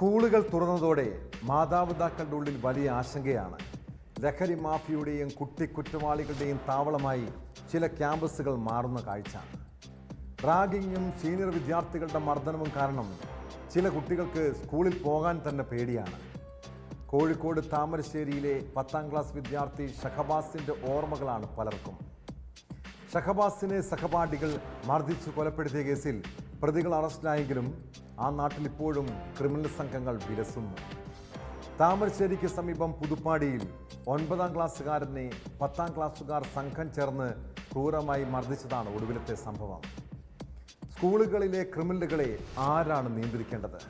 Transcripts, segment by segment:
സ്കൂളുകൾ തുറന്നതോടെ മാതാപിതാക്കളുടെ ഉള്ളിൽ വലിയ ആശങ്കയാണ്. ലഹരി മാഫിയുടെയും കുറ്റവാളികളുടെയും താവളമായി ചില ക്യാമ്പസുകൾ മാറുന്ന കാഴ്ച. റാഗിങ്ങും സീനിയർ വിദ്യാർത്ഥികളുടെ മർദ്ദനവും കാരണം ചില കുട്ടികൾക്ക് സ്കൂളിൽ പോകാൻ തന്നെ പേടിയാണ്. കോഴിക്കോട് താമരശ്ശേരിയിലെ 10ാം ക്ലാസ് വിദ്യാർത്ഥി ഷഹബാസിൻ്റെ ഓർമ്മകളാണ് പലർക്കും. ഷഹബാസിനെ സഹപാഠികൾ മർദ്ദിച്ചു കൊലപ്പെടുത്തിയ കേസിൽ പ്രതികൾ അറസ്റ്റിലായെങ്കിലും ആ നാട്ടിൽ ഇപ്പോഴും ക്രിമിനൽ സംഘങ്ങൾ വിലസുന്നു. താമരശ്ശേരിക്ക് സമീപം പുതുപ്പാടിയിൽ 9ാം ക്ലാസ്സുകാരനെ 10ാം ക്ലാസ്സുകാർ സംഘം ചേർന്ന് ക്രൂരമായി മർദ്ദിച്ചതാണ് ഒടുവിലത്തെ സംഭവം. സ്കൂളുകളിലെ ക്രിമിനലുകളെ ആരാണ് നിയന്ത്രിക്കേണ്ടത്?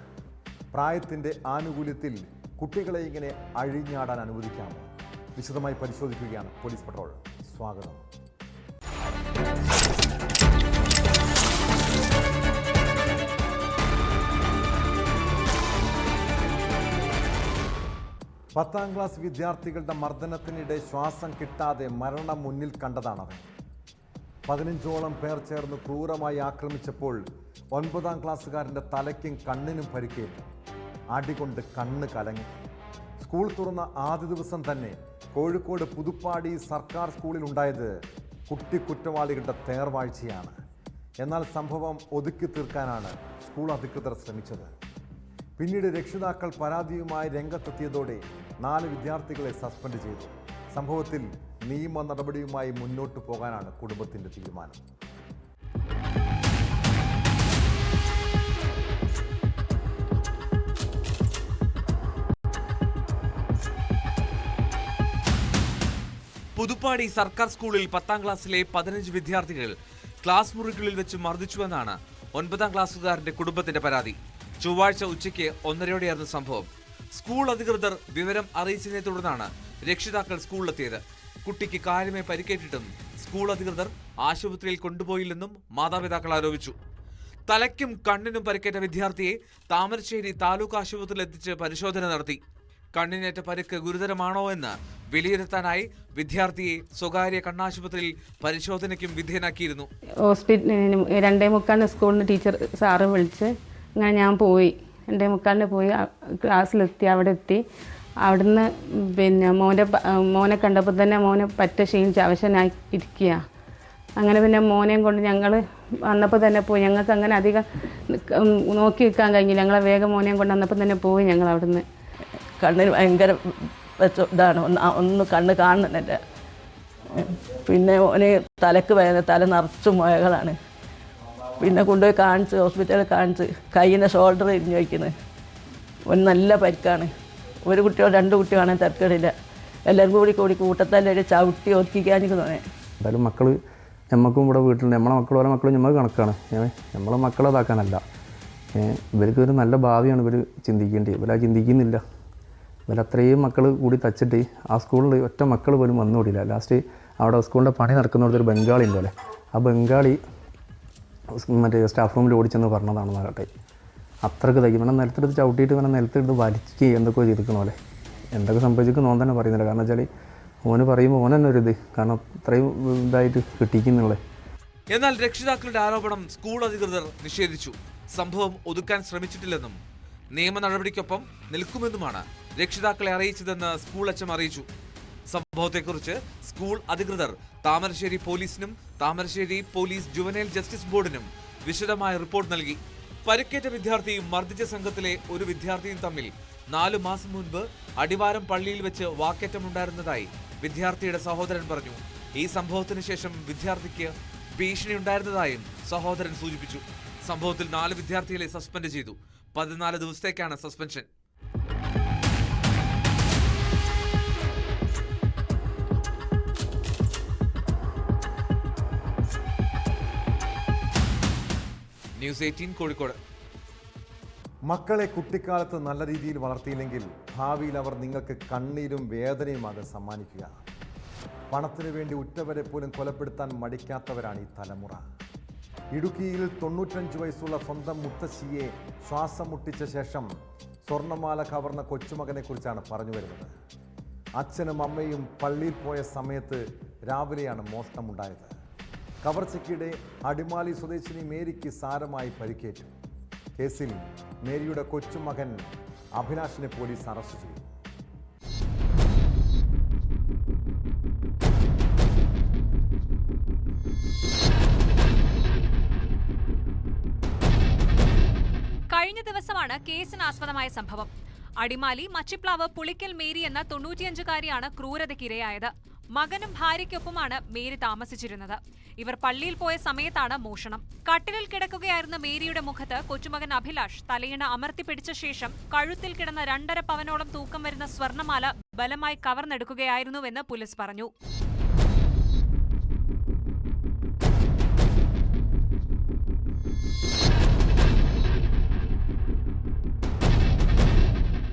പ്രായത്തിൻ്റെ ആനുകൂല്യത്തിൽ കുട്ടികളെ ഇങ്ങനെ അഴിഞ്ഞാടാൻ അനുവദിക്കാമോ? വിശദമായി പരിശോധിക്കുകയാണ് പോലീസ് പട്രോൾ. സ്വാഗതം. പത്താം ക്ലാസ് വിദ്യാർത്ഥികളുടെ മർദ്ദനത്തിനിടെ ശ്വാസം കിട്ടാതെ മരണം മുന്നിൽ കണ്ടതാണവൻ. 15ഓളം പേർ ചേർന്ന് ക്രൂരമായി ആക്രമിച്ചപ്പോൾ 9ാം ക്ലാസ്സുകാരൻ്റെ തലയ്ക്കും കണ്ണിനും പരിക്കേറ്റു. അടികൊണ്ട് കണ്ണ് കലങ്ങി. സ്കൂൾ തുറന്ന ആദ്യ ദിവസം തന്നെ കോഴിക്കോട് പുതുപ്പാടി സർക്കാർ സ്കൂളിൽ ഉണ്ടായത് കുറ്റവാളികളുടെ തേർവാഴ്ചയാണ്. എന്നാൽ സംഭവം ഒതുക്കി തീർക്കാനാണ് സ്കൂൾ അധികൃതർ ശ്രമിച്ചത്. പിന്നീട് രക്ഷിതാക്കൾ പരാതിയുമായി രംഗത്തെത്തിയതോടെ 4 വിദ്യാർത്ഥികളെ സസ്പെൻഡ് ചെയ്തു. സംഭവത്തിൽ നിയമ നടപടിയുമായി മുന്നോട്ട് പോകാനാണ് കുടുംബത്തിൻ്റെ തീരുമാനം. പുതുപ്പാടി സർക്കാർ സ്കൂളിൽ 10ാം ക്ലാസ്സിലെ 15 വിദ്യാർത്ഥികൾ ക്ലാസ് മുറികളിൽ വെച്ച് മർദ്ദിച്ചുവെന്നാണ് 9ാം ക്ലാസ്സുകാരന്റെ കുടുംബത്തിന്റെ പരാതി. ചൊവ്വാഴ്ച ഉച്ചയ്ക്ക് 1:30 സംഭവം. സ്കൂൾ അധികൃതർ വിവരം അറിയിച്ചതിനെ തുടർന്നാണ് രക്ഷിതാക്കൾ സ്കൂളിലെത്തിയത്. കുട്ടിക്ക് കാര്യമായി പരിക്കേറ്റിട്ടും സ്കൂൾ അധികൃതർ ആശുപത്രിയിൽ കൊണ്ടുപോയില്ലെന്നും മാതാപിതാക്കൾ ആരോപിച്ചു. തലയ്ക്കും കണ്ണിനും പരിക്കേറ്റ വിദ്യാർത്ഥിയെ താമരശ്ശേരി താലൂക്ക് ആശുപത്രിയിൽ എത്തിച്ച് പരിശോധന നടത്തി. കണ്ണിനേറ്റ പരിക്ക് ഗുരുതരമാണോ എന്ന് വിലയിരുത്താനായി വിദ്യാർത്ഥിയെ സ്വകാര്യ കണ്ണാശുപത്രിയിൽ പരിശോധനയ്ക്കും വിധേയനാക്കിയിരുന്നു. ഹോസ്പിറ്റലിൽ 2:45 സ്കൂളിന് ടീച്ചർ സാറ് വിളിച്ച് അങ്ങനെ ഞാൻ പോയി. 2:45 പോയി ക്ലാസ്സിലെത്തി. അവിടെ എത്തി. അവിടുന്ന് പിന്നെ മോനെ കണ്ടപ്പോൾ തന്നെ മോനെ പറ്റ ക്ഷീണിച്ച് അവശനായി ഇരിക്കുക. അങ്ങനെ പിന്നെ മോനെയും കൊണ്ട് ഞങ്ങൾ വന്നപ്പോൾ തന്നെ പോയി. ഞങ്ങൾക്ക് അങ്ങനെ അധികം നോക്കി നിൽക്കാൻ കഴിഞ്ഞില്ല. ഞങ്ങളെ വേഗം മോനെയും കൊണ്ട് വന്നപ്പോൾ തന്നെ പോയി. ഞങ്ങൾ അവിടുന്ന് കണ്ണിന് ഭയങ്കര ഇതാണ്. ഒന്ന് കണ്ണ് കാണുന്നില്ല. പിന്നെ മോന് തലക്ക് വേദന, തല നിറച്ചും മുഴകളാണ്. പിന്നെ കൊണ്ടുപോയി കാണിച്ച് ഹോസ്പിറ്റലിൽ കാണിച്ച് കയ്യിൻ്റെ ഷോൾഡർ ഇരിഞ്ഞു വയ്ക്കുന്നത്. ഒന്ന് നല്ല പരിക്കാണ്. ഒരു കുട്ടിയോ 2 കുട്ടിയാണെങ്കിൽ തിരക്കേടില്ല. എല്ലാവരും കൂടി കൂട്ടത്തല്ലേ ചവിട്ടി ഒതുക്കിക്കാനിക്ക് തോന്നേ. എന്തായാലും മക്കൾ നമുക്കും ഇവിടെ വീട്ടിലുണ്ട്. നമ്മളെ മക്കൾ ഓരോ മക്കളും നമുക്ക് കണക്കാണ്. നമ്മളെ മക്കളെ ഇതാക്കാനല്ല. ഇവർക്ക് ഒരു നല്ല ഭാവിയാണ് ഇവർ ചിന്തിക്കേണ്ടത്. ഇവരാ ചിന്തിക്കുന്നില്ല. ഇവരത്രയും മക്കൾ കൂടി തച്ചിട്ട് ആ സ്കൂളിൽ ഒറ്റ മക്കൾ പോലും വന്നുകൂടിയില്ല. ലാസ്റ്റ് അവിടെ സ്കൂളിൻ്റെ പണി നടക്കുന്നിടത്തൊരു ബംഗാളി ഉണ്ടല്ലേ, ആ ബംഗാളി മറ്റേ സ്റ്റാഫ് റൂമിൽ ഓടിച്ചെന്ന് പറഞ്ഞതാണ് നാട്ടെ. അത്രക്ക് തയ്ക്കും. ഇവനെ നിലത്തെടുത്ത് ചവിട്ടിയിട്ട് ഇവനെ നിലത്തെടുത്ത് വലിക്കുക എന്തൊക്കെയോ ചെയ്തിരിക്കണ പോലെ. എന്തൊക്കെ സംഭവിച്ചിരിക്കും ഓൻ തന്നെ പറയുന്നില്ല. കാരണം വെച്ചാൽ ഓന് പറയുമ്പോൾ ഓൻ തന്നെ ഒരു കാരണം ഇത്രയും ഇതായിട്ട് കിട്ടിക്കുന്നുള്ളേ. എന്നാൽ രക്ഷിതാക്കളുടെ ആരോപണം സ്കൂൾ അധികൃതർ നിഷേധിച്ചു. സംഭവം ഒതുക്കാൻ ശ്രമിച്ചിട്ടില്ലെന്നും നിയമ നടപടിക്കൊപ്പം നിൽക്കുമെന്നുമാണ് രക്ഷിതാക്കളെ അറിയിച്ചതെന്ന് സ്കൂൾ എച്ച്എം അറിയിച്ചു. സംഭവത്തെക്കുറിച്ച് സ്കൂൾ അധികൃതർ താമരശ്ശേരി പോലീസിനും താമരശ്ശേരി പോലീസ് ജുവനൈൽ ജസ്റ്റിസ് ബോർഡിനും വിശദമായ റിപ്പോർട്ട് നൽകി. പരിക്കേറ്റ വിദ്യാർത്ഥിയും മർദ്ദിച്ച സംഘത്തിലെ ഒരു വിദ്യാർത്ഥിയും തമ്മിൽ 4 മാസം മുൻപ് അടിവാരം പള്ളിയിൽ വെച്ച് വാക്കേറ്റമുണ്ടായിരുന്നതായി വിദ്യാർത്ഥിയുടെ സഹോദരൻ പറഞ്ഞു. ഈ സംഭവത്തിന് ശേഷം വിദ്യാർത്ഥിക്ക് ഭീഷണിയുണ്ടായിരുന്നതായും സഹോദരൻ സൂചിപ്പിച്ചു. സംഭവത്തിൽ 4 വിദ്യാർത്ഥികളെ സസ്പെൻഡ് ചെയ്തു. 14 ദിവസത്തേക്കാണ് സസ്പെൻഷൻ. ന്യൂസ് 18 കോഴിക്കോട്. മക്കളെ കുട്ടിക്കാലത്ത് നല്ല രീതിയിൽ വളർത്തിയില്ലെങ്കിൽ ഭാവിയിൽ അവർ നിങ്ങൾക്ക് കണ്ണീരും വേദനയുമാകെ സമ്മാനിക്കുക. പണത്തിനു വേണ്ടി ഉറ്റവരെ പോലും കൊലപ്പെടുത്താൻ മടിക്കാത്തവരാണ് ഈ തലമുറ. ഇടുക്കിയിൽ 95 വയസ്സുള്ള സ്വന്തം മുത്തശ്ശിയെ ശ്വാസം മുട്ടിച്ച ശേഷം സ്വർണ്ണമാല കവർന്ന കൊച്ചുമകനെക്കുറിച്ചാണ് പറഞ്ഞു വരുന്നത്. അച്ഛനും അമ്മയും പള്ളിയിൽ പോയ സമയത്ത് രാവിലെയാണ് മോഷണമുണ്ടായത്. കവർച്ചയ്ക്കിടെ അടിമാലി സ്വദേശിനി മേരിക്ക് സാരമായി പരിക്കേറ്റു. കേസിൽ മേരിയുടെ കൊച്ചുമകൻ അഭിലാഷിനെ പോലീസ് അറസ്റ്റ് ചെയ്തു. കഴിഞ്ഞ ദിവസമാണ് കേസിനാസ്പദമായ സംഭവം. അടിമാലി മച്ചിപ്ലാവ് പുളിക്കൽ മേരി എന്ന 95-കാരിയാണ് ക്രൂരതയ്ക്കിരയായത്. മകനും ഭാര്യയ്ക്കൊപ്പമാണ് മേരി താമസിച്ചിരുന്നത്. ഇവർ പള്ളിയിൽ പോയ സമയത്താണ് മോഷണം. കട്ടിലിൽ കിടക്കുകയായിരുന്ന മേരിയുടെ മുഖത്ത് കൊച്ചുമകൻ അഭിലാഷ് തലയിണ അമർത്തിപ്പിടിച്ച ശേഷം കഴുത്തിൽ കിടന്ന 2.5 പവനോളം തൂക്കം വരുന്ന സ്വർണമാല ബലമായി കവർന്നെടുക്കുകയായിരുന്നുവെന്ന് പോലീസ് പറഞ്ഞു.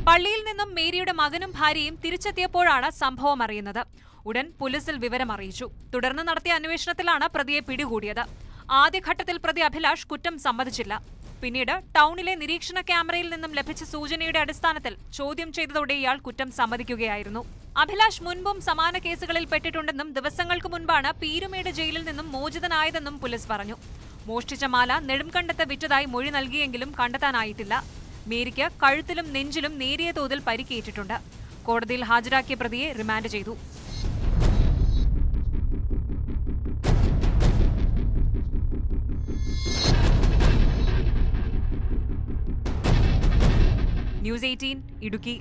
പള്ളിയിൽ നിന്നും മേരിയുടെ മകനും ഭാര്യയും തിരിച്ചെത്തിയപ്പോഴാണ് സംഭവം അറിയുന്നത്. ഉടൻ പോലീസിൽ വിവരം അറിയിച്ചു. തുടർന്ന് നടത്തിയ അന്വേഷണത്തിലാണ് പ്രതിയെ പിടികൂടിയത്. ആദ്യഘട്ടത്തിൽ പ്രതി അഭിലാഷ് കുറ്റം സമ്മതിച്ചില്ല. പിന്നീട് ടൗണിലെ നിരീക്ഷണ ക്യാമറയിൽ നിന്നും ലഭിച്ച സൂചനയുടെ അടിസ്ഥാനത്തിൽ ചോദ്യം ചെയ്തതോടെ ഇയാൾ കുറ്റം സമ്മതിക്കുകയായിരുന്നു. അഭിലാഷ് മുൻപും സമാന കേസുകളിൽ പെട്ടിട്ടുണ്ടെന്നും ദിവസങ്ങൾക്ക് മുൻപാണ് പീരുമേട് ജയിലിൽ നിന്നും മോചിതനായതെന്നും പോലീസ് പറഞ്ഞു. മോഷ്ടിച്ച മാല നെടുംകണ്ടത്ത് വിറ്റതായി മൊഴി നൽകിയെങ്കിലും കണ്ടെത്താനായിട്ടില്ല. മേരിക്ക് കഴുത്തിലും നെഞ്ചിലും നേരിയ തോതിൽ പരിക്കേറ്റിട്ടുണ്ട്. കോടതിയിൽ ഹാജരാക്കിയ പ്രതിയെ റിമാൻഡ് ചെയ്തു. ന്യൂസ് 18 ഇടുക്കി.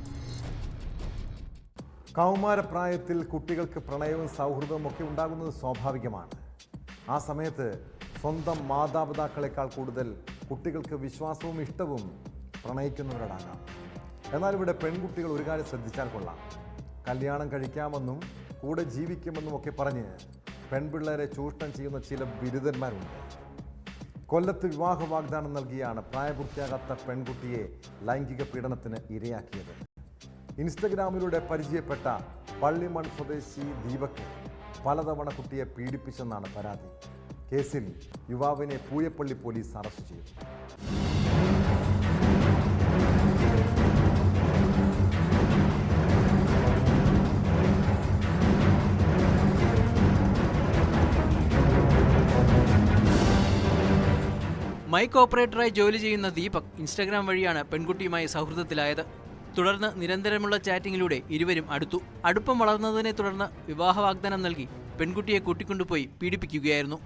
കൗമാരപ്രായത്തിൽ കുട്ടികൾക്ക് പ്രണയവും സൗഹൃദവും ഒക്കെ ഉണ്ടാകുന്നത് സ്വാഭാവികമാണ്. ആ സമയത്ത് സ്വന്തം മാതാപിതാക്കളെക്കാൾ കൂടുതൽ കുട്ടികൾക്ക് വിശ്വാസവും ഇഷ്ടവും പ്രണയിക്കുന്നവരോടാകാം. എന്നാൽ ഇവിടെ പെൺകുട്ടികൾ ഒരു കാര്യം ശ്രദ്ധിച്ചാൽ കൊള്ളാം. കല്യാണം കഴിക്കാമെന്നും കൂടെ ജീവിക്കുമെന്നും ഒക്കെ പറഞ്ഞ് പെൺപിള്ളേരെ ചൂഷണം ചെയ്യുന്ന ചില ബിരുദന്മാരുണ്ട്. കൊല്ലത്ത് വിവാഹ വാഗ്ദാനം നൽകിയാണ് പ്രായപൂർത്തിയാകാത്ത പെൺകുട്ടിയെ ലൈംഗിക പീഡനത്തിന് ഇരയാക്കിയത്. ഇൻസ്റ്റഗ്രാമിലൂടെ പരിചയപ്പെട്ട പള്ളിമൺ സ്വദേശി ദീപക് പലതവണ കുട്ടിയെ പീഡിപ്പിച്ചെന്നാണ് പരാതി. കേസിൽ യുവാവിനെ പൂയപ്പള്ളി പോലീസ് അറസ്റ്റ് ചെയ്തു. മൈക്ക് ഓപ്പറേറ്ററായി ജോലി ചെയ്യുന്ന ദീപക് ഇൻസ്റ്റഗ്രാം വഴിയാണ് പെൺകുട്ടിയുമായി സൗഹൃദത്തിലായത്. തുടർന്ന് നിരന്തരമുള്ള ചാറ്റിങ്ങിലൂടെ ഇരുവരും അടുത്തു. അടുപ്പം വളർന്നതിനെ തുടർന്ന് വിവാഹ വാഗ്ദാനം നൽകി പെൺകുട്ടിയെ കൂട്ടിക്കൊണ്ടുപോയി പീഡിപ്പിക്കുകയായിരുന്നു.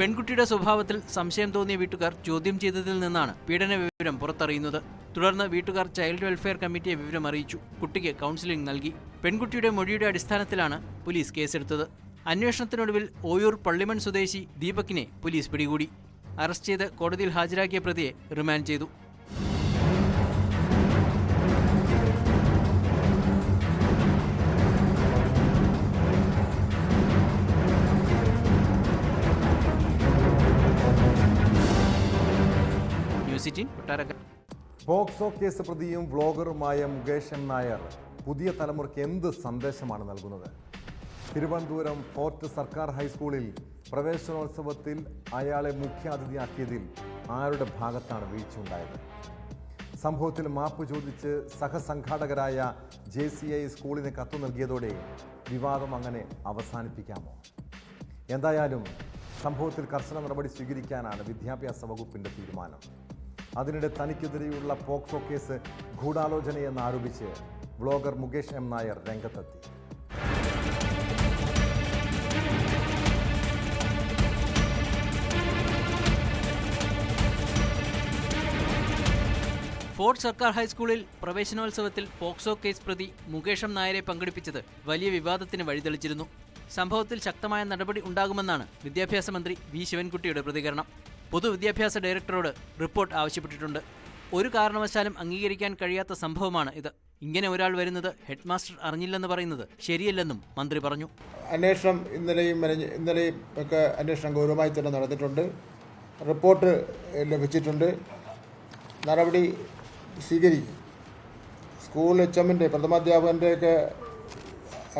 പെൺകുട്ടിയുടെ സ്വഭാവത്തിൽ സംശയം തോന്നിയ വീട്ടുകാർ ചോദ്യം ചെയ്തതിൽ നിന്നാണ് പീഡന വിവരം പുറത്തറിയുന്നത്. തുടർന്ന് വീട്ടുകാർ ചൈൽഡ് വെൽഫെയർ കമ്മിറ്റിയെ വിവരം അറിയിച്ചു. കുട്ടിക്ക് കൗൺസിലിംഗ് നൽകി. പെൺകുട്ടിയുടെ മൊഴിയുടെ അടിസ്ഥാനത്തിലാണ് പോലീസ് കേസെടുത്തത്. അന്വേഷണത്തിനൊടുവിൽ ഓയൂർ പള്ളിമൺ സ്വദേശി ദീപകിനെ പോലീസ് പിടികൂടി. അറസ്റ്റ് ചെയ്ത് കോടതിയിൽ ഹാജരാക്കിയ പ്രതിയെ റിമാൻഡ് ചെയ്തു. പോക്സോ കേസ് പ്രതിയും വ്ളോഗറുമായ മുകേഷ് എം നായർ പുതിയ തലമുറയ്ക്ക് എന്ത് സന്ദേശമാണ് നൽകുന്നത്? തിരുവനന്തപുരം ഫോർട്ട് സർക്കാർ ഹൈസ്കൂളിൽ പ്രവേശനോത്സവത്തിൽ അയാളെ മുഖ്യാതിഥിയാക്കിയതിൽ ആരുടെ ഭാഗത്താണ് വീഴ്ചയുണ്ടായത്? സംഭവത്തിൽ മാപ്പ് ചോദിച്ച് സഹസംഘാടകരായ JCI സ്കൂളിന് കത്ത് നൽകിയതോടെ വിവാദം അങ്ങനെ അവസാനിപ്പിക്കാമോ? എന്തായാലും സംഭവത്തിൽ കർശന നടപടി സ്വീകരിക്കാനാണ് വിദ്യാഭ്യാസ വകുപ്പിന്റെ തീരുമാനം. അതിനിടെ തനിക്കെതിരെയുള്ള പോക്സോ കേസ് ഗൂഢാലോചനയെന്ന് ആരോപിച്ച് വ്ളോഗർ മുകേഷ് എം നായർ രംഗത്തെത്തി. ഫോർട്ട് സർക്കാർ ഹൈസ്കൂളിൽ പ്രവേശനോത്സവത്തിൽ പോക്സോ കേസ് പ്രതി മുകേഷ് എം നായരെ പങ്കെടുപ്പിച്ചത് വലിയ വിവാദത്തിന് വഴിതെളിച്ചിരുന്നു. സംഭവത്തിൽ ശക്തമായ നടപടി ഉണ്ടാകുമെന്നാണ് വിദ്യാഭ്യാസ മന്ത്രി V. ശിവൻകുട്ടിയുടെ പ്രതികരണം. പൊതുവിദ്യാഭ്യാസ ഡയറക്ടറോട് റിപ്പോർട്ട് ആവശ്യപ്പെട്ടിട്ടുണ്ട്. ഒരു കാരണവശാലും അംഗീകരിക്കാൻ കഴിയാത്ത സംഭവമാണ് ഇത്. ഇങ്ങനെ ഒരാൾ വരുന്നത് ഹെഡ്മാസ്റ്റർ അറിഞ്ഞില്ലെന്ന് പറയുന്നത് ശരിയല്ലെന്നും മന്ത്രി പറഞ്ഞു. അന്വേഷണം ഇന്നലെയും ഒക്കെ അന്വേഷണം ഗൗരവമായി തന്നെ നടന്നിട്ടുണ്ട്. റിപ്പോർട്ട് ലഭിച്ചിട്ടുണ്ട്. നടപടി സ്വീകരിക്കും. സ്കൂൾ HMന്റെ പ്രഥമാധ്യാപകൻ്റെയൊക്കെ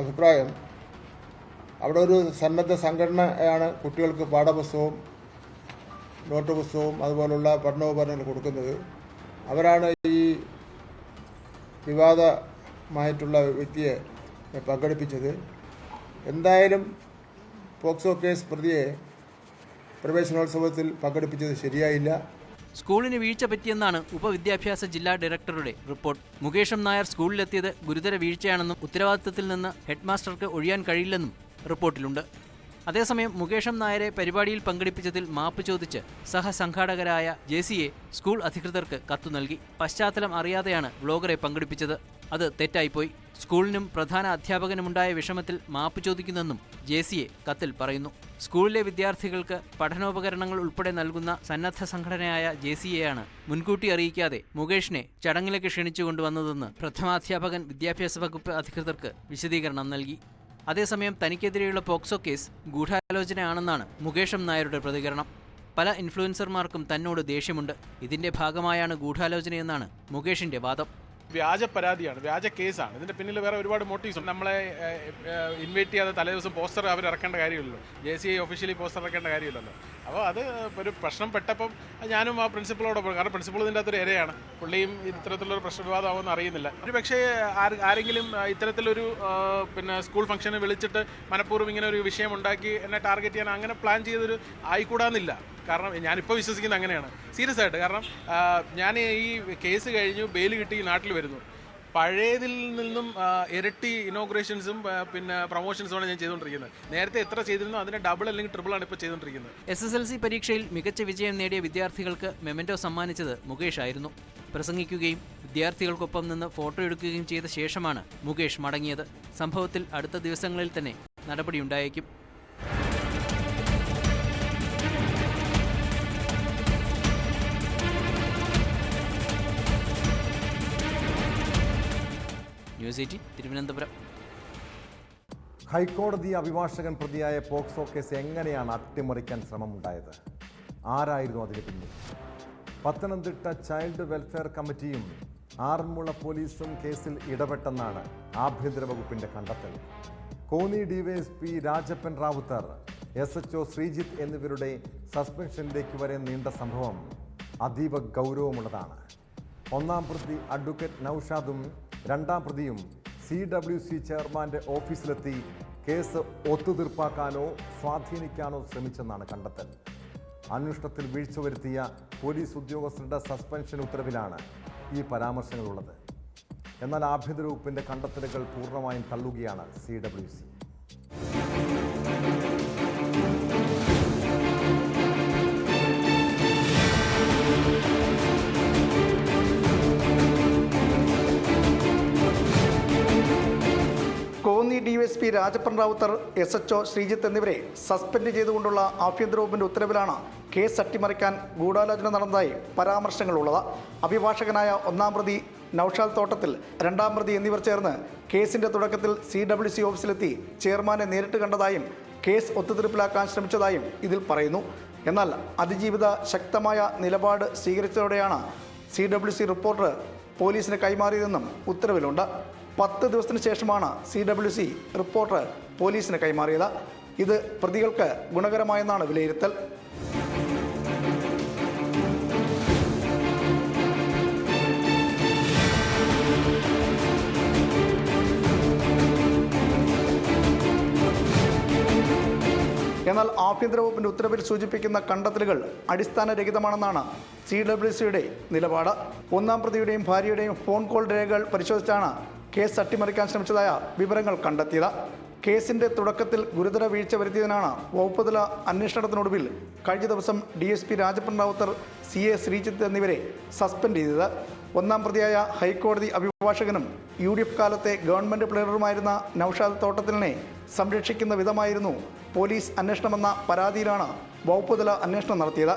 അഭിപ്രായം അവിടെ ഒരു സന്നദ്ധ സംഘടനയാണ് കുട്ടികൾക്ക് പാഠപുസ്തകവും നോട്ട് പുസ്തകവും അതുപോലുള്ള പഠനോപകരണങ്ങൾ കൊടുക്കുന്നത്. അവരാണ് ഈ വിവാദ മായിട്ടുള്ള വ്യക്തിയെ പങ്കെടുപ്പിച്ചത്. എന്തായാലും പോക്സോ കേസ് പ്രതിയെ പ്രവേശനോത്സവത്തിൽ പങ്കെടുപ്പിച്ചത് ശരിയായില്ല. സ്കൂളിന് വീഴ്ച പറ്റിയെന്നാണ് ഉപവിദ്യാഭ്യാസ ജില്ലാ ഡയറക്ടറുടെ റിപ്പോർട്ട്. മുകേഷം നായർ സ്കൂളിലെത്തിയത് ഗുരുതര വീഴ്ചയാണെന്നും ഉത്തരവാദിത്തത്തിൽ നിന്ന് ഹെഡ്മാസ്റ്റർക്ക് ഒഴിയാൻ കഴിയില്ലെന്നും റിപ്പോർട്ടിലുണ്ട്. അതേസമയം മുകേഷം നായരെ പരിപാടിയിൽ പങ്കെടുപ്പിച്ചതിൽ മാപ്പ് ചോദിച്ച് സഹസംഘാടകരായ JCA സ്കൂൾ അധികൃതർക്ക് കത്തു നൽകി. പശ്ചാത്തലം അറിയാതെയാണ് വ്ലോഗറെ പങ്കെടുപ്പിച്ചത്. അത് തെറ്റായിപ്പോയി. സ്കൂളിനും പ്രധാന അധ്യാപകനുമുണ്ടായ വിഷമത്തിൽ മാപ്പ് ചോദിക്കുന്നെന്നും JCA കത്തിൽ പറയുന്നു. സ്കൂളിലെ വിദ്യാർത്ഥികൾക്ക് പഠനോപകരണങ്ങൾ ഉൾപ്പെടെ നൽകുന്ന സന്നദ്ധ സംഘടനയായ JCA മുൻകൂട്ടി അറിയിക്കാതെ മുകേഷിനെ ചടങ്ങിലേക്ക് ക്ഷണിച്ചുകൊണ്ടുവന്നതെന്ന് പ്രഥമാധ്യാപകൻ വിദ്യാഭ്യാസ വകുപ്പ് അധികൃതർക്ക് വിശദീകരണം നൽകി. അതേസമയം തനിക്കെതിരെയുള്ള പോക്സോ കേസ് ഗൂഢാലോചനയാണെന്നാണ് മുകേഷം നായരുടെ പ്രതികരണം. പല ഇൻഫ്ലുവൻസർമാർക്കും തന്നോട് ദേഷ്യമുണ്ട്. ഇതിന്റെ ഭാഗമായാണ് ഗൂഢാലോചനയെന്നാണ് മുകേഷിന്റെ വാദം. വ്യാജ പരാതിയാണ്, വ്യാജ കേസാണ്. ഇതിന്റെ പിന്നിൽ വേറെ ഒരുപാട് മോട്ടീവ്സ് ഉണ്ട്. നമ്മളെ ഇൻവൈറ്റ് ചെയ്യാതെ തലേദിവസം പോസ്റ്റർ അവർ ഇറക്കേണ്ട കാര്യമില്ലല്ലോ, JCA ഒഫീഷ്യലി പോസ്റ്റർ ഇറക്കേണ്ട കാര്യമില്ലല്ലോ. അപ്പോൾ അത് ഒരു പ്രശ്നം പെട്ടപ്പം ഞാനും ആ പ്രിൻസിപ്പളോട് പോയി. കാരണം പ്രിൻസിപ്പൾ ഇതിൻ്റെ അകത്തൊരു ഇരയാണ്. പുള്ളിയും ഇത്തരത്തിലൊരു പ്രശ്നവിവാദമാവുമെന്ന് അറിയുന്നില്ല. ഒരു പക്ഷേ ആരെങ്കിലും ഇത്തരത്തിലൊരു സ്കൂൾ ഫംഗ്ഷന് വിളിച്ചിട്ട് മനഃപൂർവ്വം ഇങ്ങനെ ഒരു വിഷയം ഉണ്ടാക്കി എന്നെ ടാർഗറ്റ് ചെയ്യാൻ അങ്ങനെ പ്ലാൻ ചെയ്തൊരു ആയിക്കൂടാന്നില്ല. കാരണം ഞാനിപ്പോൾ വിശ്വസിക്കുന്നത് അങ്ങനെയാണ്, സീരിയസ് ആയിട്ട്. കാരണം ഞാൻ ഈ കേസ് കഴിഞ്ഞു ബെയിൽ കിട്ടി നാട്ടിൽ വരുന്നു. പഴയതിൽ നിന്നും ഇരട്ടി ഇനോഗ്രേഷൻസും പ്രൊമോഷൻസുമാണ് ഞാൻ ചെയ്തുകൊണ്ടിരിക്കുന്നത്. നേരത്തെ എത്ര ചെയ്തിരുന്നോ അതിൻ്റെ ഡബിൾ അല്ലെങ്കിൽ ട്രിപ്പിൾ ആണ് ഇപ്പോൾ ചെയ്തുകൊണ്ടിരിക്കുന്നത്. SSLC പരീക്ഷയിൽ മികച്ച വിജയം നേടിയ വിദ്യാർത്ഥികൾക്ക് മെമൻറ്റോ സമ്മാനിച്ചത് മുകേഷ് ആയിരുന്നു. പ്രസംഗിക്കുകയും വിദ്യാർത്ഥികൾക്കൊപ്പം നിന്ന് ഫോട്ടോ എടുക്കുകയും ചെയ്ത ശേഷമാണ് മുകേഷ് മടങ്ങിയത്. സംഭവത്തിൽ അടുത്ത ദിവസങ്ങളിൽ തന്നെ നടപടിയുണ്ടായേക്കും. ന്യൂസ് 18 തിരുവനന്തപുരം. ഹൈക്കോടതി അഭിഭാഷകൻ പ്രതിയായ പോക്സോ കേസ് എങ്ങനെയാണ് അട്ടിമറിക്കാൻ ശ്രമമുണ്ടായത്? ആരായിരുന്നു അതിന് പിന്നിൽ? പത്തനംതിട്ട ചൈൽഡ് വെൽഫെയർ കമ്മിറ്റിയും ആറന്മുള പോലീസും കേസിൽ ഇടപെട്ടെന്നാണ് ആഭ്യന്തര വകുപ്പിന്റെ കണ്ടെത്തൽ. കോന്നി DYSP രാജപ്പൻ റാവുത്തർ, SHO ശ്രീജിത്ത് എന്നിവരുടെ സസ്പെൻഷനിലേക്ക് വരെ നീണ്ട സംഭവം അതീവ ഗൗരവമുള്ളതാണ്. ഒന്നാം പ്രതി അഡ്വക്കേറ്റ് നൌഷാദും രണ്ടാം പ്രതിയും CWC ചെയർമാന്റെ ഓഫീസിലെത്തി കേസ് ഒത്തുതീർപ്പാക്കാനോ സ്വാധീനിക്കാനോ ശ്രമിച്ചെന്നാണ് കണ്ടെത്തൽ. അന്വേഷണത്തിൽ വീഴ്ച വരുത്തിയ പോലീസ് ഉദ്യോഗസ്ഥരുടെ സസ്പെൻഷൻ ഉത്തരവിലാണ് ഈ പരാമർശങ്ങളുള്ളത്. എന്നാൽ ആഭ്യന്തര വകുപ്പിന്റെ കണ്ടെത്തലുകൾ പൂർണ്ണമായും തള്ളുകയാണ് CWC. Konni DYSP Rajappan Rawther, SHO Sreejith എന്നിവരെ സസ്പെൻഡ് ചെയ്തുകൊണ്ടുള്ള ആഭ്യന്തര വകുപ്പിന്റെ ഉത്തരവിലാണ് കേസ് അട്ടിമറിക്കാൻ ഗൂഢാലോചന നടന്നതായി പരാമർശങ്ങളുള്ളത്. അഭിഭാഷകനായ ഒന്നാം പ്രതി നൌഷാദ് തോട്ടത്തിൽ, രണ്ടാം പ്രതി എന്നിവർ ചേർന്ന് കേസിന്റെ തുടക്കത്തിൽ CWC ഓഫീസിലെത്തി ചെയർമാനെ നേരിട്ട് കണ്ടതായും കേസ് ഒത്തുതീർപ്പിലാക്കാൻ ശ്രമിച്ചതായും ഇതിൽ പറയുന്നു. എന്നാൽ അതിജീവിത ശക്തമായ നിലപാട് സ്വീകരിച്ചതോടെയാണ് CWC റിപ്പോർട്ട് പോലീസിന് കൈമാറിയതെന്നും ഉത്തരവിലുണ്ട്. 10 ദിവസത്തിന് ശേഷമാണ് CWC റിപ്പോർട്ട് പോലീസിന് കൈമാറിയത്. ഇത് പ്രതികൾക്ക് ഗുണകരമായെന്നാണ് വിലയിരുത്തൽ. എന്നാൽ ആഭ്യന്തര വകുപ്പിന്റെ ഉത്തരവിൽ സൂചിപ്പിക്കുന്ന കണ്ടെത്തലുകൾ അടിസ്ഥാനരഹിതമാണെന്നാണ് CWCയുടെ നിലപാട്. ഒന്നാം പ്രതിയുടെയും ഭാര്യയുടെയും ഫോൺ കോൾ രേഖകൾ പരിശോധിച്ചാണ് കേസ് അട്ടിമറിക്കാൻ ശ്രമിച്ചതായ വിവരങ്ങൾ കണ്ടെത്തിയത്. കേസിന്റെ തുടക്കത്തിൽ ഗുരുതര വീഴ്ച വരുത്തിയതിനാണ് വകുപ്പുതല അന്വേഷണത്തിനൊടുവിൽ കഴിഞ്ഞ ദിവസം DSP രാജപ്പൻ റാവുത്തർ, CA ശ്രീജിത്ത് എന്നിവരെ സസ്പെൻഡ് ചെയ്തത്. ഒന്നാം പ്രതിയായ ഹൈക്കോടതി അഭിഭാഷകനും UDF കാലത്തെ ഗവൺമെന്റ് പ്ലെയറുമായിരുന്ന നൌഷാദ് തോട്ടത്തിലിനെ സംരക്ഷിക്കുന്ന വിധമായിരുന്നു പോലീസ് അന്വേഷണമെന്ന പരാതിയിലാണ് വകുപ്പുതല അന്വേഷണം നടത്തിയത്.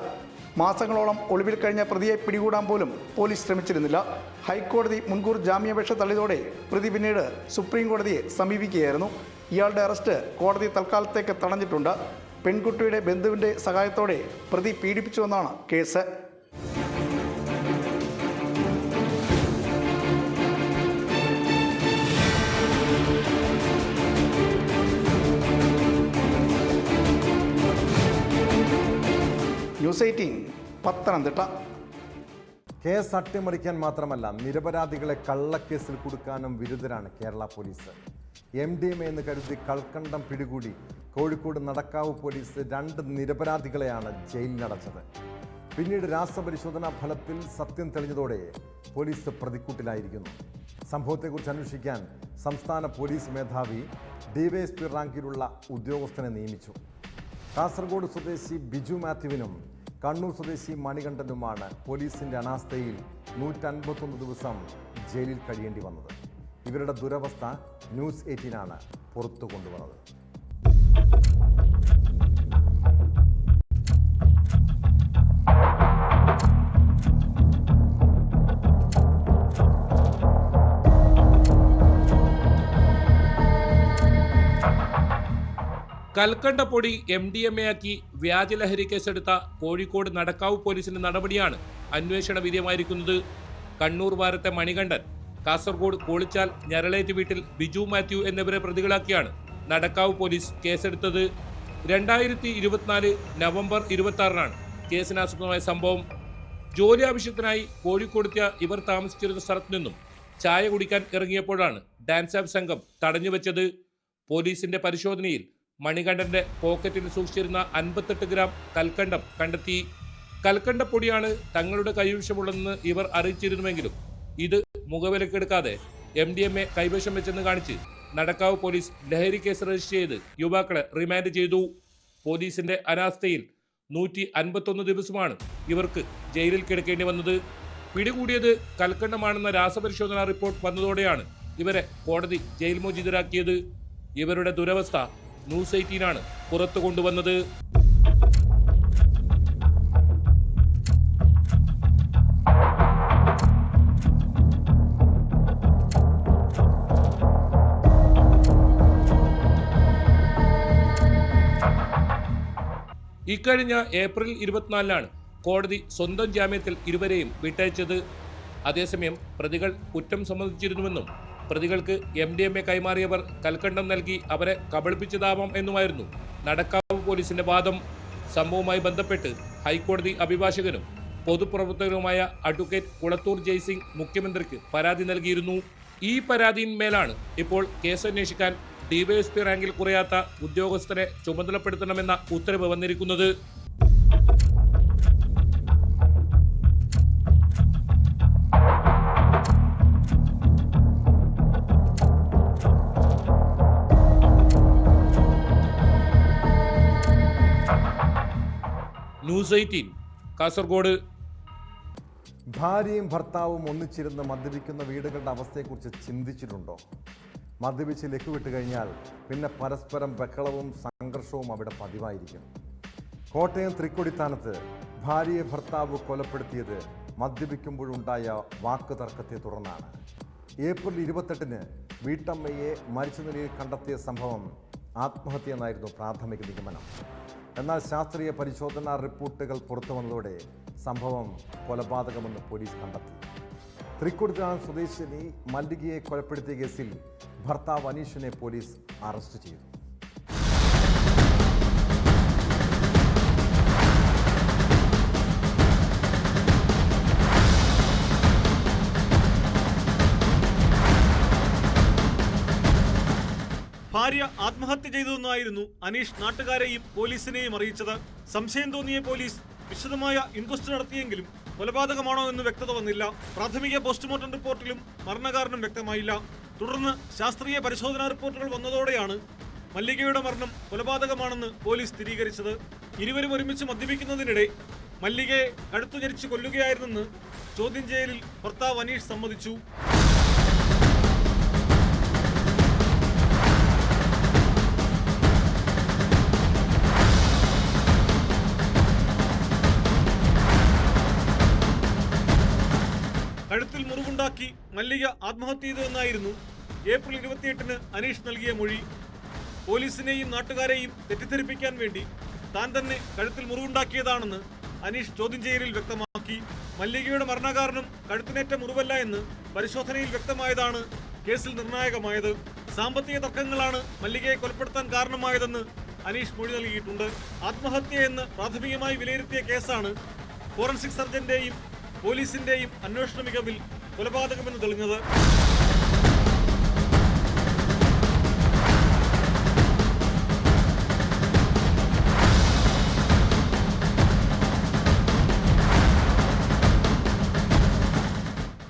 മാസങ്ങളോളം ഒളിവിൽ കഴിഞ്ഞ പ്രതിയെ പിടികൂടാൻ പോലും പോലീസ് ശ്രമിച്ചിരുന്നില്ല. ഹൈക്കോടതി മുൻകൂർ ജാമ്യാപേക്ഷ തള്ളിയതോടെ പ്രതി പിന്നീട് സുപ്രീം കോടതിയെ സമീപിക്കുകയായിരുന്നു. ഇയാളുടെ അറസ്റ്റ് കോടതി തൽക്കാലത്തേക്ക് തടഞ്ഞിട്ടുണ്ട്. പെൺകുട്ടിയുടെ ബന്ധുവിൻ്റെ സഹായത്തോടെ പ്രതി പീഡിപ്പിച്ചുവെന്നാണ് കേസ്. ന്യൂസ് 18 പത്തനംതിട്ട. കേസ് അട്ടിമറിക്കാൻ മാത്രമല്ല നിരപരാധികളെ കള്ളക്കേസിൽ കുടുക്കാനും വിരുദ്ധരാണ് കേരള പോലീസ്. MDMA എന്ന് കരുതി കൽക്കണ്ടം പിടികൂടി കോഴിക്കോട് നടക്കാവ് പോലീസ് 2 നിരപരാധികളെയാണ് ജയിലിലടച്ചത്. പിന്നീട് രാസപരിശോധനാ ഫലത്തിൽ സത്യം തെളിഞ്ഞതോടെ പോലീസ് പ്രതിക്കൂട്ടിലായിരിക്കുന്നു. സംഭവത്തെക്കുറിച്ച് അന്വേഷിക്കാൻ സംസ്ഥാന പോലീസ് മേധാവി DYSP റാങ്കിലുള്ള ഉദ്യോഗസ്ഥനെ നിയമിച്ചു. കാസർഗോഡ് സ്വദേശി ബിജു മാത്യുവിനും കണ്ണൂർ സ്വദേശി മണികണ്ഠനുമാണ് പോലീസിന്റെ അനാസ്ഥയിൽ 151 ദിവസം ജയിലിൽ കഴിയേണ്ടി വന്നത്. ഇവരുടെ ദുരവസ്ഥ ന്യൂസ് 18 പുറത്തു കൊണ്ടുവന്നത്. കൽക്കണ്ടപ്പൊടി MDMA ആക്കി വ്യാജലഹരി കേസെടുത്ത കോഴിക്കോട് നടക്കാവ് പോലീസിന്റെ നടപടിയാണ് അന്വേഷണ വിധേയമായിരിക്കുന്നത്. കണ്ണൂർ വാരത്തെ മണികണ്ഠൻ, കാസർഗോഡ് കോളിച്ചാൽ ഞരളേറ്റ് വീട്ടിൽ ബിജു മാത്യു എന്നിവരെ പ്രതികളാക്കിയാണ് നടക്കാവ് പോലീസ് കേസെടുത്തത്. 2024 നവംബർ 26 കേസിനാസ്പദമായ സംഭവം. ജോലി ആവശ്യത്തിനായി കോഴിക്കോടെത്തിയ ഇവർ താമസിച്ചിരുന്ന സ്ഥലത്തു നിന്നും ചായ കുടിക്കാൻ ഇറങ്ങിയപ്പോഴാണ് ഡാൻസ് ആപ്പ് സംഘം തടഞ്ഞുവെച്ചത്. പോലീസിന്റെ പരിശോധനയിൽ മണികണ്ഠന്റെ പോക്കറ്റിൽ സൂക്ഷിച്ചിരുന്ന 58 ഗ്രാം കൽക്കണ്ടം കണ്ടെത്തി. കൽക്കണ്ടപ്പൊടിയാണ് തങ്ങളുടെ കൈവശമുള്ളതെന്ന് ഇവർ അറിയിച്ചിരുന്നുവെങ്കിലും ഇത് മുഖവിലക്കെടുക്കാതെ MDMA കൈവശം വെച്ചെന്ന് കാണിച്ച് നടക്കാവ് പോലീസ് ലഹരി കേസ് രജിസ്റ്റർ ചെയ്ത് യുവാക്കളെ റിമാൻഡ് ചെയ്തു. പോലീസിന്റെ അനാസ്ഥയിൽ 151 ദിവസമാണ് ഇവർക്ക് ജയിലിൽ കിടക്കേണ്ടി വന്നത്. പിടികൂടിയത് കൽക്കണ്ടമാണെന്ന രാസപരിശോധനാ റിപ്പോർട്ട് വന്നതോടെയാണ് ഇവരെ കോടതി ജയിൽ മോചിതരാക്കിയത്. ഇവരുടെ ദുരവസ്ഥ ന്യൂസ് 18 പുറത്തു കൊണ്ടുവന്നത്. ഇക്കഴിഞ്ഞ ഏപ്രിൽ 24 കോടതി സ്വന്തം ജാമ്യത്തിൽ ഇരുവരെയും വിട്ടയച്ചത്. അതേസമയം പ്രതികൾ കുറ്റം സമ്മതിച്ചിരുന്നുവെന്നും പ്രതികൾക്ക് MDMA കൈമാറിയവർ കൽക്കണ്ടം നൽകി അവരെ കബളിപ്പിച്ചതാവാം എന്നുമായിരുന്നു നടക്കാവ് പോലീസിന്റെ വാദം. സംഭവവുമായി ബന്ധപ്പെട്ട് ഹൈക്കോടതി അഭിഭാഷകനും പൊതുപ്രവർത്തകനുമായ അഡ്വക്കേറ്റ് കുളത്തൂർ ജയ്സിംഗ് മുഖ്യമന്ത്രിക്ക് പരാതി നൽകിയിരുന്നു. ഈ പരാതിയിന്മേലാണ് ഇപ്പോൾ കേസന്വേഷിക്കാൻ DYSP റാങ്കിൽ കുറയാത്ത ഉദ്യോഗസ്ഥരെ ചുമതലപ്പെടുത്തണമെന്ന ഉത്തരവ് വന്നിരിക്കുന്നത്. ന്യൂസ് 18 കാസർഗോഡ്. ഭാര്യയും ഭർത്താവും ഒന്നിച്ചിരുന്ന് മദ്യപിക്കുന്ന വീടുകളുടെ അവസ്ഥയെക്കുറിച്ച് ചിന്തിച്ചിട്ടുണ്ടോ? മദ്യപിച്ച് ലക്കുവിട്ട് കഴിഞ്ഞാൽ പിന്നെ പരസ്പരം ബഹളവും സംഘർഷവും അവിടെ പതിവായിരിക്കും. കോട്ടയം തൃക്കൊടിത്താനത്ത് ഭാര്യയെ ഭർത്താവ് കൊലപ്പെടുത്തിയത് മദ്യപിക്കുമ്പോഴുണ്ടായ വാക്ക് തർക്കത്തെ തുടർന്നാണ്. ഏപ്രിൽ 28 വീട്ടമ്മയെ മരിച്ച നിലയിൽ കണ്ടെത്തിയ സംഭവം ആത്മഹത്യ എന്നായിരുന്നു പ്രാഥമിക നിഗമനം. എന്നാൽ ശാസ്ത്രീയ പരിശോധനാ റിപ്പോർട്ടുകൾ പുറത്തു വന്നതോടെ സംഭവം കൊലപാതകമെന്ന് പോലീസ് കണ്ടെത്തി. തൃക്കൊടിത്താനം സ്വദേശിനി മല്ലികയെ കൊലപ്പെടുത്തിയ കേസിൽ ഭർത്താവ് അനീഷിനെ പോലീസ് അറസ്റ്റ് ചെയ്തു. ഭാര്യ ആത്മഹത്യ ചെയ്തതെന്നായിരുന്നു അനീഷ് നാട്ടുകാരെയും പോലീസിനെയും അറിയിച്ചത്. സംശയം തോന്നിയ പോലീസ് വിശദമായ ഇൻക്വസ്റ്റ് നടത്തിയെങ്കിലും കൊലപാതകമാണോ എന്ന് വ്യക്തത വന്നില്ല. പ്രാഥമിക പോസ്റ്റ്മോർട്ടം റിപ്പോർട്ടിലും മരണകാരണം വ്യക്തമായില്ല. തുടർന്ന് ശാസ്ത്രീയ പരിശോധനാ റിപ്പോർട്ടുകൾ വന്നതോടെയാണ് മല്ലികയുടെ മരണം കൊലപാതകമാണെന്ന് പോലീസ് സ്ഥിരീകരിച്ചത്. ഇരുവരും ഒരുമിച്ച് മദ്യപിക്കുന്നതിനിടെ മല്ലികയെ കഴുത്തു ഞെരിച്ച് കൊല്ലുകയായിരുന്നെന്ന് ചോദ്യം ചെയ്യലിൽ ഭർത്താവ് അനീഷ് സമ്മതിച്ചു. കഴുത്തിൽ മുറിവുണ്ടാക്കി മല്ലിക ആത്മഹത്യ ചെയ്തുവെന്നായിരുന്നു ഏപ്രിൽ 28 അനീഷ് നൽകിയ മൊഴി. പോലീസിനെയും നാട്ടുകാരെയും തെറ്റിദ്ധരിപ്പിക്കാൻ വേണ്ടി താൻ തന്നെ കഴുത്തിൽ മുറിവുണ്ടാക്കിയതാണെന്ന് അനീഷ് ചോദ്യം ചെയ്യലിൽ വ്യക്തമാക്കി. മല്ലികയുടെ മരണകാരണം കഴുത്തിനേറ്റ മുറിവല്ല എന്ന് പരിശോധനയിൽ വ്യക്തമായതാണ് കേസിൽ നിർണായകമായത്. സാമ്പത്തിക തർക്കങ്ങളാണ് മല്ലികയെ കൊലപ്പെടുത്താൻ കാരണമായതെന്ന് അനീഷ് മൊഴി നൽകിയിട്ടുണ്ട്. ആത്മഹത്യ എന്ന് പ്രാഥമികമായി വിലയിരുത്തിയ കേസാണ് ഫോറൻസിക് സർജന്റെയും പോലീസിന്റെയും അന്വേഷണ മികവിൽ കൊലപാതകമെന്ന് തെളിഞ്ഞത്.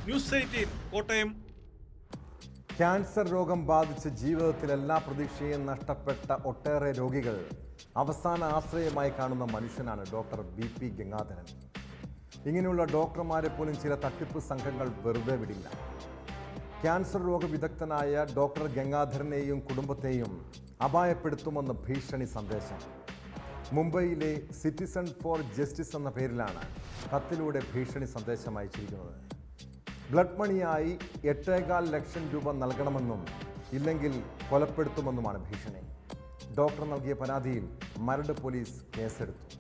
ന്യൂസ് 18 കോട്ടയം. ക്യാൻസർ രോഗം ബാധിച്ച് ജീവിതത്തിൽ എല്ലാ പ്രതീക്ഷയും നഷ്ടപ്പെട്ട ഒട്ടേറെ രോഗികൾ അവസാന ആശ്രയമായി കാണുന്ന മനുഷ്യനാണ് ഡോക്ടർ BP ഗംഗാധരൻ. ഇങ്ങനെയുള്ള ഡോക്ടർമാരെ പോലും ചില തട്ടിപ്പ് സംഘങ്ങൾ വെറുതെ വിടില്ല. ക്യാൻസർ രോഗവിദഗ്ധനായ ഡോക്ടർ ഗംഗാധരനെയും കുടുംബത്തെയും അപായപ്പെടുത്തുമെന്ന് ഭീഷണി സന്ദേശം. മുംബൈയിലെ സിറ്റിസൺ ഫോർ ജസ്റ്റിസ് എന്ന പേരിലാണ് കത്തിലൂടെ ഭീഷണി സന്ദേശം അയച്ചിരിക്കുന്നത്. ബ്ലഡ് മണിയായി 8.25 ലക്ഷം രൂപ നൽകണമെന്നും ഇല്ലെങ്കിൽ കൊലപ്പെടുത്തുമെന്നുമാണ് ഭീഷണി. ഡോക്ടർ നൽകിയ പരാതിയിൽ മരട് പോലീസ് കേസെടുത്തു.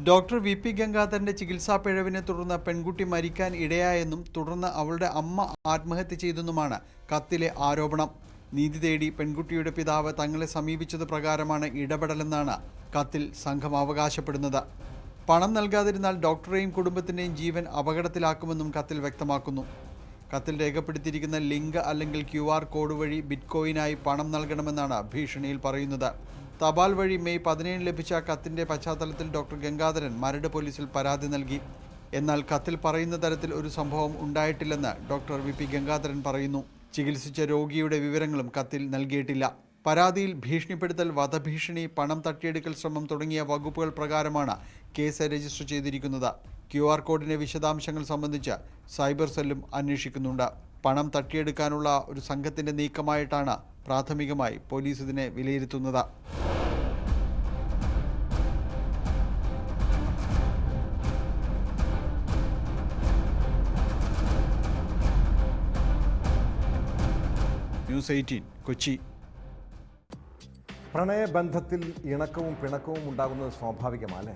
ഡോക്ടർ VP ഗംഗാധരന്റെ ചികിത്സാ പിഴവിനെ തുടർന്ന് പെൺകുട്ടി മരിക്കാൻ ഇടയായെന്നും തുടർന്ന് അവളുടെ അമ്മ ആത്മഹത്യ ചെയ്തെന്നുമാണ് കത്തിലെ ആരോപണം. നീതി തേടി പെൺകുട്ടിയുടെ പിതാവ് തങ്ങളെ സമീപിച്ചത് പ്രകാരമാണ് ഇടപെടലെന്നാണ് കത്തിൽ സംഘം അവകാശപ്പെടുന്നത്. പണം നൽകാതിരുന്നാൽ ഡോക്ടറെയും കുടുംബത്തിൻ്റെയും ജീവൻ അപകടത്തിലാക്കുമെന്നും കത്തിൽ വ്യക്തമാക്കുന്നു. കത്തിൽ രേഖപ്പെടുത്തിയിരിക്കുന്ന ലിങ്ക് അല്ലെങ്കിൽ QR കോഡ് വഴി ബിറ്റ്കോയിനായി പണം നൽകണമെന്നാണ് ഭീഷണിയിൽ പറയുന്നത്. തപാൽ വഴി മെയ് 17 ലഭിച്ച കത്തിന്റെ പശ്ചാത്തലത്തിൽ ഡോക്ടർ ഗംഗാധരൻ മരട് പോലീസിൽ പരാതി നൽകി. എന്നാൽ കത്തിൽ പറയുന്ന തരത്തിൽ ഒരു സംഭവം ഉണ്ടായിട്ടില്ലെന്ന് ഡോക്ടർ VP ഗംഗാധരൻ പറയുന്നു. ചികിത്സിച്ച രോഗിയുടെ വിവരങ്ങളും കത്തിൽ നൽകിയിട്ടില്ല. പരാതിയിൽ ഭീഷണിപ്പെടുത്തൽ, വധഭീഷണി, പണം തട്ടിയെടുക്കൽ ശ്രമം തുടങ്ങിയ വകുപ്പുകൾ പ്രകാരമാണ് കേസ് രജിസ്റ്റർ ചെയ്തിരിക്കുന്നത്. QR കോഡിന്റെ വിശദാംശങ്ങൾ സംബന്ധിച്ച് സൈബർ സെല്ലും അന്വേഷിക്കുന്നുണ്ട്. പണം തട്ടിയെടുക്കാനുള്ള ഒരു സംഘത്തിന്റെ നീക്കമായിട്ടാണ് പ്രാഥമികമായി പോലീസ് ഇതിനെ വിലയിരുത്തുന്നത്. ന്യൂസ് 18 കൊച്ചി. പ്രണയബന്ധത്തിൽ ഇണക്കവും പിണക്കവും ഉണ്ടാകുന്നത് സ്വാഭാവികമല്ലേ?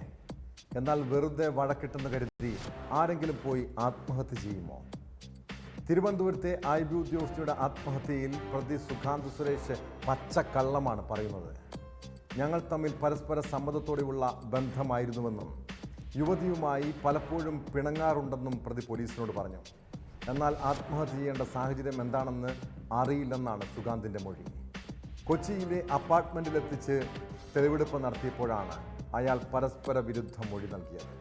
എന്നാൽ വെറുതെ വഴക്കിട്ടെന്ന് കരുതി ആരെങ്കിലും പോയി ആത്മഹത്യ ചെയ്യുമോ? തിരുവനന്തപുരത്തെ IB ഉദ്യോഗസ്ഥയുടെ ആത്മഹത്യയിൽ പ്രതി സുഖാന്ത് സുരേഷ് പച്ചക്കള്ളമാണ് പറയുന്നത്. ഞങ്ങൾ തമ്മിൽ പരസ്പര സമ്മതത്തോടെയുള്ള ബന്ധമായിരുന്നുവെന്നും യുവതിയുമായി പലപ്പോഴും പിണങ്ങാറുണ്ടെന്നും പ്രതി പോലീസിനോട് പറഞ്ഞു. എന്നാൽ ആത്മഹത്യ ചെയ്യേണ്ട സാഹചര്യം എന്താണെന്ന് അറിയില്ലെന്നാണ് സുഖാന്തിൻ്റെ മൊഴി. കൊച്ചിയിലെ അപ്പാർട്ട്മെൻറ്റിലെത്തിച്ച് തെളിവെടുപ്പ് നടത്തിയപ്പോഴാണ് അയാൾ പരസ്പര വിരുദ്ധ മൊഴി നൽകിയത്.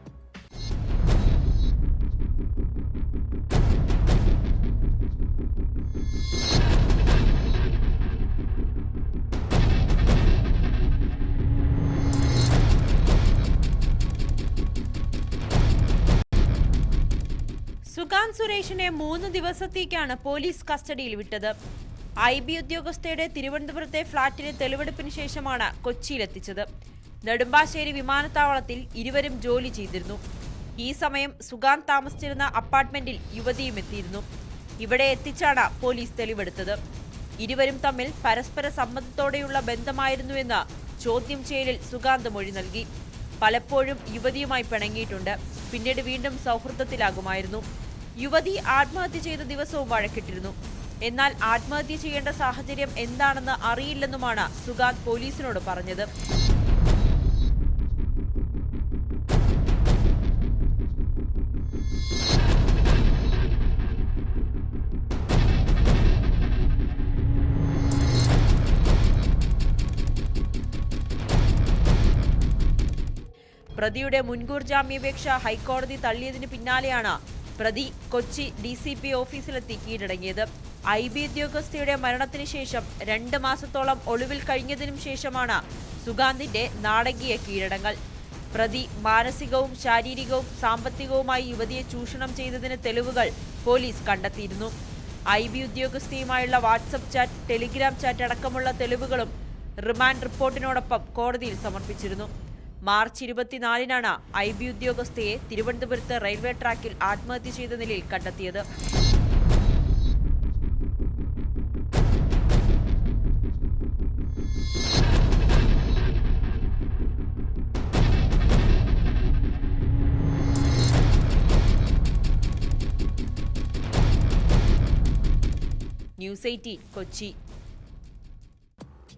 സുഖാന്ത് സുരേഷിനെ 3 ദിവസത്തേക്കാണ് പോലീസ് കസ്റ്റഡിയിൽ വിട്ടത്. IB ഉദ്യോഗസ്ഥയുടെ തിരുവനന്തപുരത്തെ ഫ്ളാറ്റിലെ തെളിവെടുപ്പിന് ശേഷമാണ് കൊച്ചിയിലെത്തിച്ചത്. നെടുമ്പാശ്ശേരി വിമാനത്താവളത്തിൽ ഇരുവരും ജോലി ചെയ്തിരുന്നു. ഈ സമയം സുഖാന്ത് താമസിച്ചിരുന്ന അപ്പാർട്ട്മെന്റിൽ യുവതിയും എത്തിയിരുന്നു. ഇവിടെ എത്തിച്ചാണ് പോലീസ് തെളിവെടുത്തത്. ഇരുവരും തമ്മിൽ പരസ്പര സമ്മതത്തോടെയുള്ള ബന്ധമായിരുന്നുവെന്ന് ചോദ്യം ചെയ്യലിൽ സുഖാന്ത് മൊഴി നൽകി. പലപ്പോഴും യുവതിയുമായി പിണങ്ങിയിട്ടുണ്ട്. പിന്നീട് വീണ്ടും സൗഹൃദത്തിലാകുമായിരുന്നു. യുവതി ആത്മഹത്യ ചെയ്ത ദിവസവും വഴക്കിട്ടിരുന്നു. എന്നാൽ ആത്മഹത്യ ചെയ്യേണ്ട സാഹചര്യം എന്താണെന്ന് അറിയില്ലെന്നുമാണ് സുഖാന്ത് പോലീസിനോട് പറഞ്ഞത്. പ്രതിയുടെ മുൻകൂർ ജാമ്യാപേക്ഷ ഹൈക്കോടതി തള്ളിയതിന് പിന്നാലെയാണ് പ്രതി കൊച്ചി DCP ഓഫീസിലെത്തി കീഴടങ്ങിയത്. IB ഉദ്യോഗസ്ഥയുടെ മരണത്തിന് ശേഷം 2 മാസത്തോളം ഒളിവിൽ കഴിഞ്ഞതിനും ശേഷമാണ് സുഖാന്തിന്റെ നാടകീയ കീഴടങ്ങൽ. പ്രതി മാനസികവും ശാരീരികവും സാമ്പത്തികവുമായി യുവതിയെ ചൂഷണം ചെയ്തതിന് തെളിവുകൾ പോലീസ് കണ്ടെത്തിയിരുന്നു. IB ഉദ്യോഗസ്ഥയുമായുള്ള വാട്സപ്പ് ചാറ്റ്, ടെലിഗ്രാം ചാറ്റ് അടക്കമുള്ള തെളിവുകളും റിമാൻഡ് റിപ്പോർട്ടിനോടൊപ്പം കോടതിയിൽ സമർപ്പിച്ചിരുന്നു. മാർച്ച് 24-നാണ് IB ഉദ്യോഗസ്ഥയെ തിരുവനന്തപുരത്ത് റെയിൽവേ ട്രാക്കിൽ ആത്മഹത്യ ചെയ്ത നിലയിൽ കണ്ടെത്തിയത്. ന്യൂസ് 18 കൊച്ചി.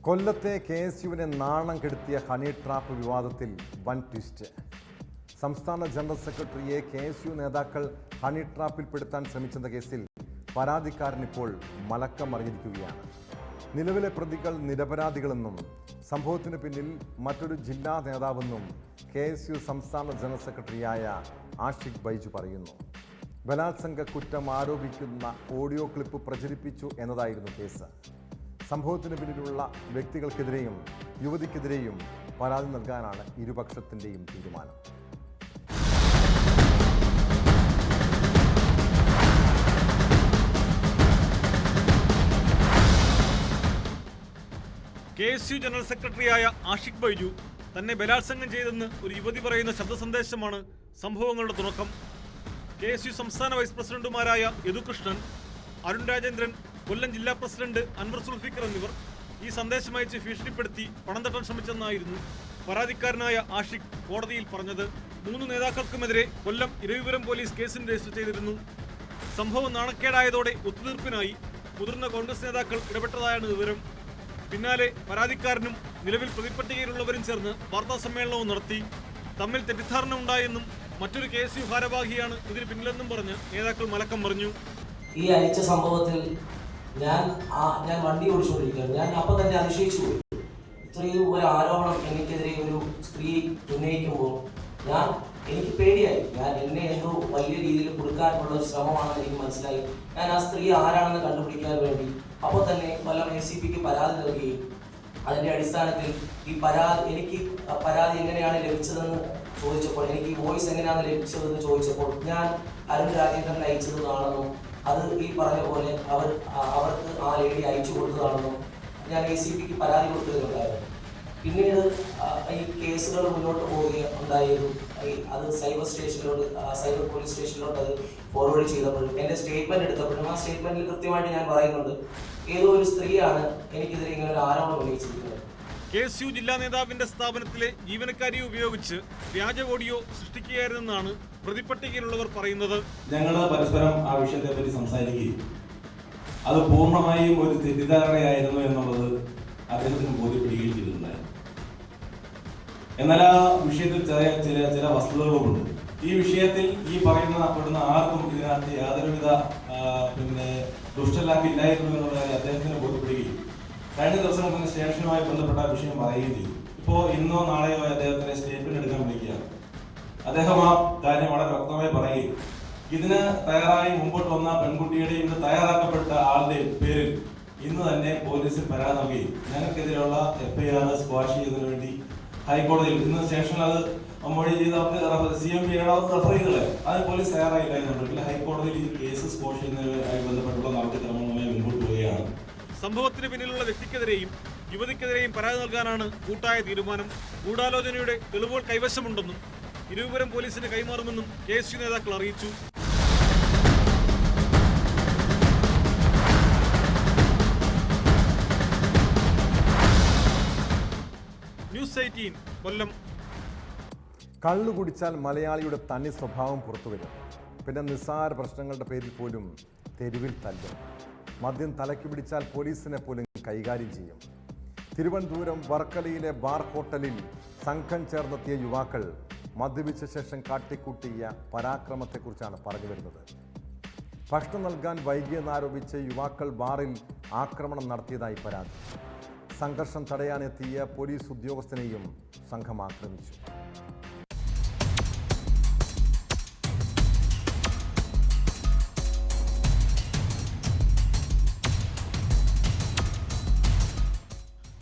കൊല്ലത്തെ KSUവിനെ നാണം കെടുത്തിയ ഹണി ട്രാപ്പ് വിവാദത്തിൽ വൻ ട്വിസ്റ്റ്. സംസ്ഥാന ജനറൽ സെക്രട്ടറിയെ KSU നേതാക്കൾ ഹണി ട്രാപ്പിൽപ്പെടുത്താൻ ശ്രമിച്ചെന്ന കേസിൽ പരാതിക്കാരൻ ഇപ്പോൾ മലക്കമറിഞ്ഞിരിക്കുകയാണ്. നിലവിലെ പ്രതികൾ നിരപരാധികളെന്നും സംഭവത്തിന് പിന്നിൽ മറ്റൊരു ജില്ലാ നേതാവെന്നും KSU സംസ്ഥാന ജനറൽ സെക്രട്ടറിയായ ആഷിഖ് ബൈജു പറയുന്നു. ബലാത്സംഗ കുറ്റം ആരോപിക്കുന്ന ഓഡിയോ ക്ലിപ്പ് പ്രചരിപ്പിച്ചു എന്നതായിരുന്നു കേസ്. സംഭവത്തിന് പിന്നിലുള്ള വ്യക്തികൾക്കെതിരെയും യുവതിക്കെതിരെയും പരാതി നൽകാനാണ് ഇരുപക്ഷത്തിൻ്റെയും തീരുമാനം. KSU ജനറൽ സെക്രട്ടറിയായ ആഷിഖ് ബൈജു തന്നെ ബലാത്സംഗം ചെയ്തെന്ന് ഒരു യുവതി പറയുന്ന ശബ്ദ സന്ദേശമാണ് സംഭവങ്ങളുടെ തുടക്കം. KSU സംസ്ഥാന വൈസ് പ്രസിഡന്റുമാരായ യദുകൃഷ്ണൻ, അരുൺ രാജേന്ദ്രൻ, കൊല്ലം ജില്ലാ പ്രസിഡന്റ് അൻവർ സുൽഫിക്കർ എന്നിവർ ഈ സന്ദേശം അയച്ച് ഭീഷണിപ്പെടുത്തി പണം തട്ടാൻ ശ്രമിച്ചെന്നായിരുന്നു പരാതിക്കാരനായ ആഷിഖ് കോടതിയിൽ പറഞ്ഞത്. 3 നേതാക്കൾക്കുമെതിരെ കൊല്ലം ഇരവിപുരം പോലീസ് കേസിന് രജിസ്റ്റർ ചെയ്തിരുന്നു. സംഭവം നാണക്കേടായതോടെ ഒത്തുതീർപ്പിനായി മുതിർന്ന കോൺഗ്രസ് നേതാക്കൾ ഇടപെട്ടതായാണ് വിവരം. പിന്നാലെ പരാതിക്കാരനും നിലവിൽ പ്രതിപട്ടികയിലുള്ളവരും ചേർന്ന് വാർത്താ സമ്മേളനവും നടത്തി. തമ്മിൽ തെറ്റിദ്ധാരണ ഉണ്ടായെന്നും മറ്റൊരു KSU ഭാരവാഹിയാണ് ഇതിന് പിന്നിലെന്നും പറഞ്ഞ് നേതാക്കൾ മലക്കം പറഞ്ഞു. ഈ അയച്ച സംഭവത്തിൽ ഞാൻ വണ്ടി ഓടിച്ചുകൊണ്ടിരിക്കുകയാണ്. ഞാൻ അപ്പം തന്നെ അതിശയിച്ചു പോയി. ഇത്രയും ഒരു ആരോപണം എനിക്കെതിരെ ഒരു സ്ത്രീ ഉന്നയിക്കുമ്പോൾ എനിക്ക് പേടിയായി. എന്നെ എന്തോ വലിയ രീതിയിൽ കൊടുക്കാനുള്ള ഒരു ശ്രമമാണെന്ന് എനിക്ക് മനസ്സിലായി. ഞാൻ ആ സ്ത്രീ ആരാണെന്ന് കണ്ടുപിടിക്കാൻ വേണ്ടി അപ്പോൾ തന്നെ കൊല്ലം ACPക്ക് പരാതി നൽകുകയും അതിൻ്റെ അടിസ്ഥാനത്തിൽ എനിക്ക് പരാതി എങ്ങനെയാണ് ലഭിച്ചതെന്ന് ചോദിച്ചപ്പോൾ, എനിക്ക് വോയിസ് എങ്ങനെയാണ് ലഭിച്ചതെന്ന് ചോദിച്ചപ്പോൾ ഞാൻ അരുൺ രാജേന്ദ്രൻ അയച്ചതാണെന്നും അത് ഈ പറഞ്ഞ പോലെ അവർക്ക് ആ ലേഡി അയച്ചു കൊടുത്തതാണെന്നും ഞാൻ ACPക്ക് പരാതി കൊടുത്തതിലുണ്ടായിരുന്നു. പിന്നീട് ഈ കേസുകൾ മുന്നോട്ട് പോവുകയുണ്ടായിരുന്നു. അത് സൈബർ പോലീസ് സ്റ്റേഷനിലോട്ട് അത് ഫോർവേഡ് ചെയ്തപ്പോഴും എൻ്റെ സ്റ്റേറ്റ്മെന്റ് എടുത്തപ്പോഴും ആ സ്റ്റേറ്റ്മെന്റിൽ കൃത്യമായിട്ട് ഞാൻ പറയുന്നുണ്ട്, ഏതോ ഒരു സ്ത്രീയാണ് എനിക്കെതിരെ ഇങ്ങനെ ഒരു ആരോപണം ഉന്നയിച്ചിരിക്കുന്നത്. KSU ജില്ലാ നേതാവിന്റെ സ്ഥാപനത്തിലെ ജീവനക്കാരിയെ ഉപയോഗിച്ച് വ്യാജ ഓഡിയോ സൃഷ്ടിക്കുകയായിരുന്നെന്നാണ് പ്രതിപട്ടികയിലുള്ളവർ പറയുന്നത്. ഞങ്ങൾ പരസ്പരം ആ വിഷയത്തെ പറ്റി സംസാരിക്കുകയും അത് പൂർണ്ണമായും ഒരു തെറ്റിദ്ധാരണയായിരുന്നു എന്നുള്ളത് അദ്ദേഹത്തിന് ബോധ്യപ്പെടുകയും ചെയ്തിട്ടുണ്ടായിരുന്നു. എന്നാൽ ആ വിഷയത്തിൽ ചില വസ്തുതകളുമുണ്ട്. ഈ വിഷയത്തിൽ ഈ പെടുന്ന ആർക്കും ഇതിനകത്ത് യാതൊരുവിധ ദുഷ്ടലാക്കില്ലായിരുന്നു എന്നുള്ള അദ്ദേഹത്തിന് ബോധ്യപ്പെടുകയും കഴിഞ്ഞ ദിവസം തന്നെ സ്റ്റേഷനുമായി ബന്ധപ്പെട്ട വിഷയം പറയുകയും ചെയ്തു. ഇപ്പോൾ ഇന്നോ നാളെയോ അദ്ദേഹത്തിന് സ്റ്റേറ്റ്മെന്റ് എടുക്കാൻ വിളിക്കുകയാണ്. അദ്ദേഹം ആ കാര്യം വളരെ വ്യക്തമായി പറയുകയും ഇതിന് തയ്യാറായി മുമ്പോട്ട് വന്ന പെൺകുട്ടിയുടെയും ഇത് തയ്യാറാക്കപ്പെട്ട ആളുടെയും പേരിൽ ഇന്ന് തന്നെ പോലീസിൽ പരാതി നൽകുകയും ഞങ്ങൾക്കെതിരെയുള്ള FIR സ്ക്വാഷ് ചെയ്യുന്നതിന് വേണ്ടി ഹൈക്കോടതിയിൽ ഇന്ന് സ്റ്റേഷനിൽ അത് മൊഴി ചെയ്ത് അവർക്ക് CMP റെഫർ ചെയ്തത് അത് പോലീസ് തയ്യാറായില്ല എന്നുണ്ടെങ്കിൽ ഹൈക്കോടതിയിൽ ഈ കേസ് സ്ക്വാഷ് ചെയ്യുന്നതുമായി ബന്ധപ്പെട്ടുള്ള നടപടിക്രമങ്ങളുമായി മുമ്പോട്ട് പോവുകയാണ്. സംഭവത്തിന് പിന്നിലുള്ള വ്യക്തിക്കെതിരെയും യുവതിക്കെതിരെയും പരാതി നൽകാനാണ് കൂട്ടായ തീരുമാനം. ഗൂഢാലോചനയുടെ തെളിവുകൾ കൈവശമുണ്ടെന്നും ഇരവിപുരം പോലീസിന് കൈമാറുമെന്നും KSU നേതാക്കൾ അറിയിച്ചു. ന്യൂസ് 18 കൊല്ലം. കള്ളു കുടിച്ചാൽ മലയാളിയുടെ തനി സ്വഭാവം പുറത്തുവരും. പിന്നെ നിസ്സാര പ്രശ്നങ്ങളുടെ പേരിൽ പോലും തെരുവിൽ തല്ലും. മദ്യം തലയ്ക്ക് പിടിച്ചാൽ പോലീസിനെ പോലും കൈകാര്യം ചെയ്യും. തിരുവനന്തപുരം വർക്കലയിലെ ബാർ ഹോട്ടലിൽ സംഘം ചേർന്നെത്തിയ യുവാക്കൾ മദ്യപിച്ച ശേഷം കാട്ടിക്കൂട്ടിയ പരാക്രമത്തെക്കുറിച്ചാണ് പറഞ്ഞു വരുന്നത്. ഭക്ഷണം നൽകാൻ വൈകിയെന്നാരോപിച്ച് യുവാക്കൾ ബാറിൽ ആക്രമണം നടത്തിയതായി പരാതി. സംഘർഷം തടയാനെത്തിയ പോലീസ് ഉദ്യോഗസ്ഥനെയും സംഘം ആക്രമിച്ചു.